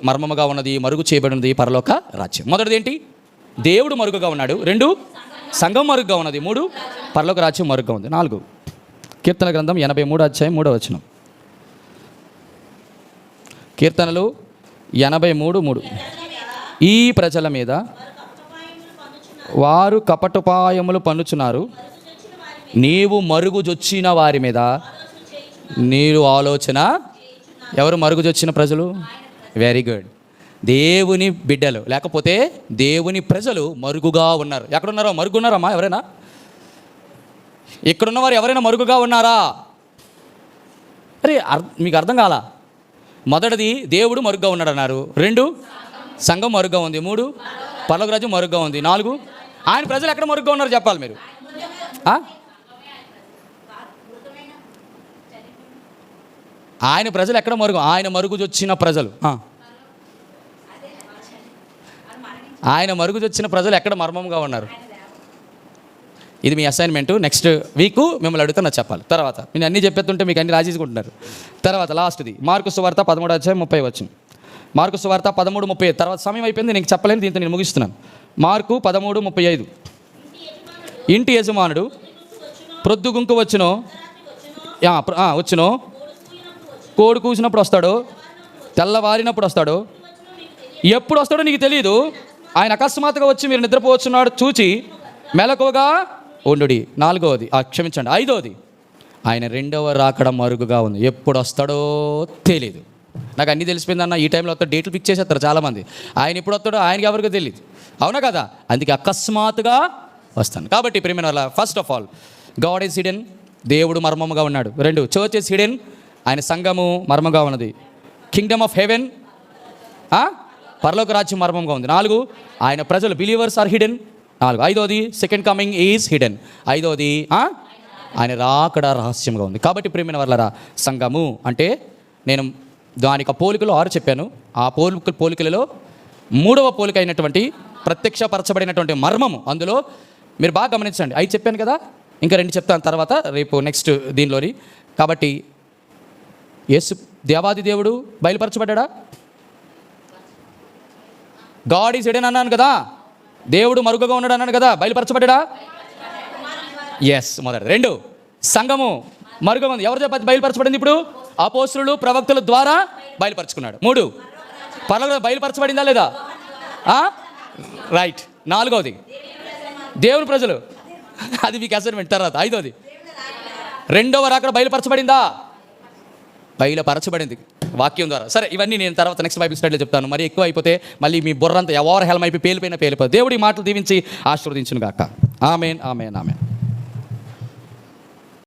మర్మముగా ఉన్నది, మరుగు చేయబడినది పరలోక రాజ్యం. మొదటిది ఏంటి? దేవుడు మరుగుగా ఉన్నాడు. 2 సంఘం మరుగుగా ఉన్నది. 3 పరలోక రాజ్యం మరుగుగా ఉంది. 4 కీర్తన గ్రంథం 83వ అధ్యాయం 3వ వచనం. కీర్తనలు 83:3, ఈ ప్రజల మీద వారు కపటోపాయములు పన్నుచున్నారు, నీవు మరుగుజొచ్చిన వారి మీద నీరు ఆలోచన. ఎవరు మరుగుజొచ్చిన ప్రజలు? వెరీ గుడ్, దేవుని బిడ్డలు, లేకపోతే దేవుని ప్రజలు మరుగుగా ఉన్నారు. ఎక్కడున్నారో? మరుగున్నారమ్మా ఎవరైనా? ఇక్కడున్నవారు ఎవరైనా మరుగుగా ఉన్నారా? అరే మీకు అర్థం కాలా? మొదటిది దేవుడు మరుగుగా ఉన్నాడు అన్నారు. 2 సంఘం మరుగుగా ఉంది. 3 పరలోక రాజ్యం మరుగుగా ఉంది. 4 ఆయన ప్రజలు ఎక్కడ మరుగుగా ఉన్నారు చెప్పాలి మీరు. ఆయన ప్రజలు ఎక్కడ మరుగు? ఆయన మరుగుజొచ్చిన ప్రజలు. ఆయన మరుగుజొచ్చిన ప్రజలు ఎక్కడ మర్మంగా ఉన్నారు? ఇది మీ అసైన్మెంట్. నెక్స్ట్ వీక్ మిమ్మల్ని అడుగుతా నాకు చెప్పాలి. తర్వాత నేను అన్నీ చెప్పేస్తుంటే మీకు అన్ని రాజేసుకుంటున్నారు. తర్వాత లాస్ట్ది మార్కు సువార్త 13వ అధ్యాయం 30 వచనం. మార్కు సువార్త 13:30. తర్వాత సమయం అయిపోయింది, నేను చెప్పలేను, దీంతో నేను ముగిస్తున్నాను. మార్కు 13:35. ఇంటి యజమానుడు ప్రొద్దుగుంకు వచ్చునో కోడి కూసినప్పుడు వస్తాడు, తెల్లవారినప్పుడు వస్తాడు, ఎప్పుడు వస్తాడో నీకు తెలియదు. ఆయన అకస్మాత్తుగా వచ్చి మీరు నిద్రపోవచ్చున్నాడు చూచి మెలకువగా ఉండుడి. 4వది, క్షమించండి, 5వది, ఆయన 2వ రాకడ మరుగుగా ఉంది. ఎప్పుడు వస్తాడో తెలీదు. నాకు అన్నీ తెలిసిపోయిందన్న. ఈ టైంలో వస్తాడు, డేట్లు ఫిక్స్ చేసేస్తారు చాలామంది. ఆయన ఎప్పుడు వస్తాడో ఆయనకి ఎవరికి తెలియదు. అవునా కదా? అందుకే అకస్మాత్తుగా వస్తాను. కాబట్టి ప్రియమైన వాళ్ళ, first of all God is hidden, దేవుడు మర్మముగా ఉన్నాడు. 2 చర్చ్ ఈజ్ హిడెన్, ఆయన సంఘము మర్మగా ఉన్నది. కింగ్డమ్ ఆఫ్ హెవెన్, పరలోక రాజ్యం మర్మంగా ఉంది. 4 ఆయన ప్రజలు బిలీవర్స్ ఆర్ హిడెన్. 4 5వది సెకండ్ కమింగ్ ఈజ్ హిడెన్. 5వది ఆయన రాకడ రహస్యంగా ఉంది. కాబట్టి ప్రియమైన వాళ్ళరా, సంఘము అంటే నేను దానికి పోలికలు 6 చెప్పాను. ఆ పోలికలలో 3వ పోలిక అయినటువంటి ప్రత్యక్షపరచబడినటువంటి మర్మము, అందులో మీరు బాగా గమనించండి. 5 చెప్పాను కదా, ఇంకా 2 చెప్తాను తర్వాత రేపు నెక్స్ట్ దీనిలోని. కాబట్టి యేసు దేవాది దేవుడు బయలుపరచబడ్డా? గాడ్ ఈజ్ హిడెన్ అన్నాను కదా, దేవుడు మరుగుగా ఉన్నాడు అన్నాను కదా, బయలుపరచబడ్డా? ఎస్. మొదటి. 2 సంఘము మరుగుగా ఉంది. ఎవరు చెప్పి బయలుపరచబడింది? ఇప్పుడు అపోస్తులు ప్రవక్తల ద్వారా బయలుపరచుకున్నాడు. 3 పరలోక బయలుపరచబడిందా లేదా? రైట్. 4వది దేవుని ప్రజలు, అది మీకు అసైన్మెంట్. తర్వాత 5వది 2వ రాకడ బయలుపరచబడిందా? బయలుపరచబడింది వాక్యం ద్వారా. సరే, ఇవన్నీ నేను తర్వాత నెక్స్ట్ బైబిల్ స్టడీలో చెప్తాను. మరి ఎక్కువ అయిపోతే మళ్ళీ మీ బుర్రంతా ఎవరు హెల్మ్ అయిపోయి పేలిపోయినా. దేవుడి మాటలు దీవించి ఆశీర్వదించును గాక. ఆమేన్, ఆమేన్, ఆమేన్.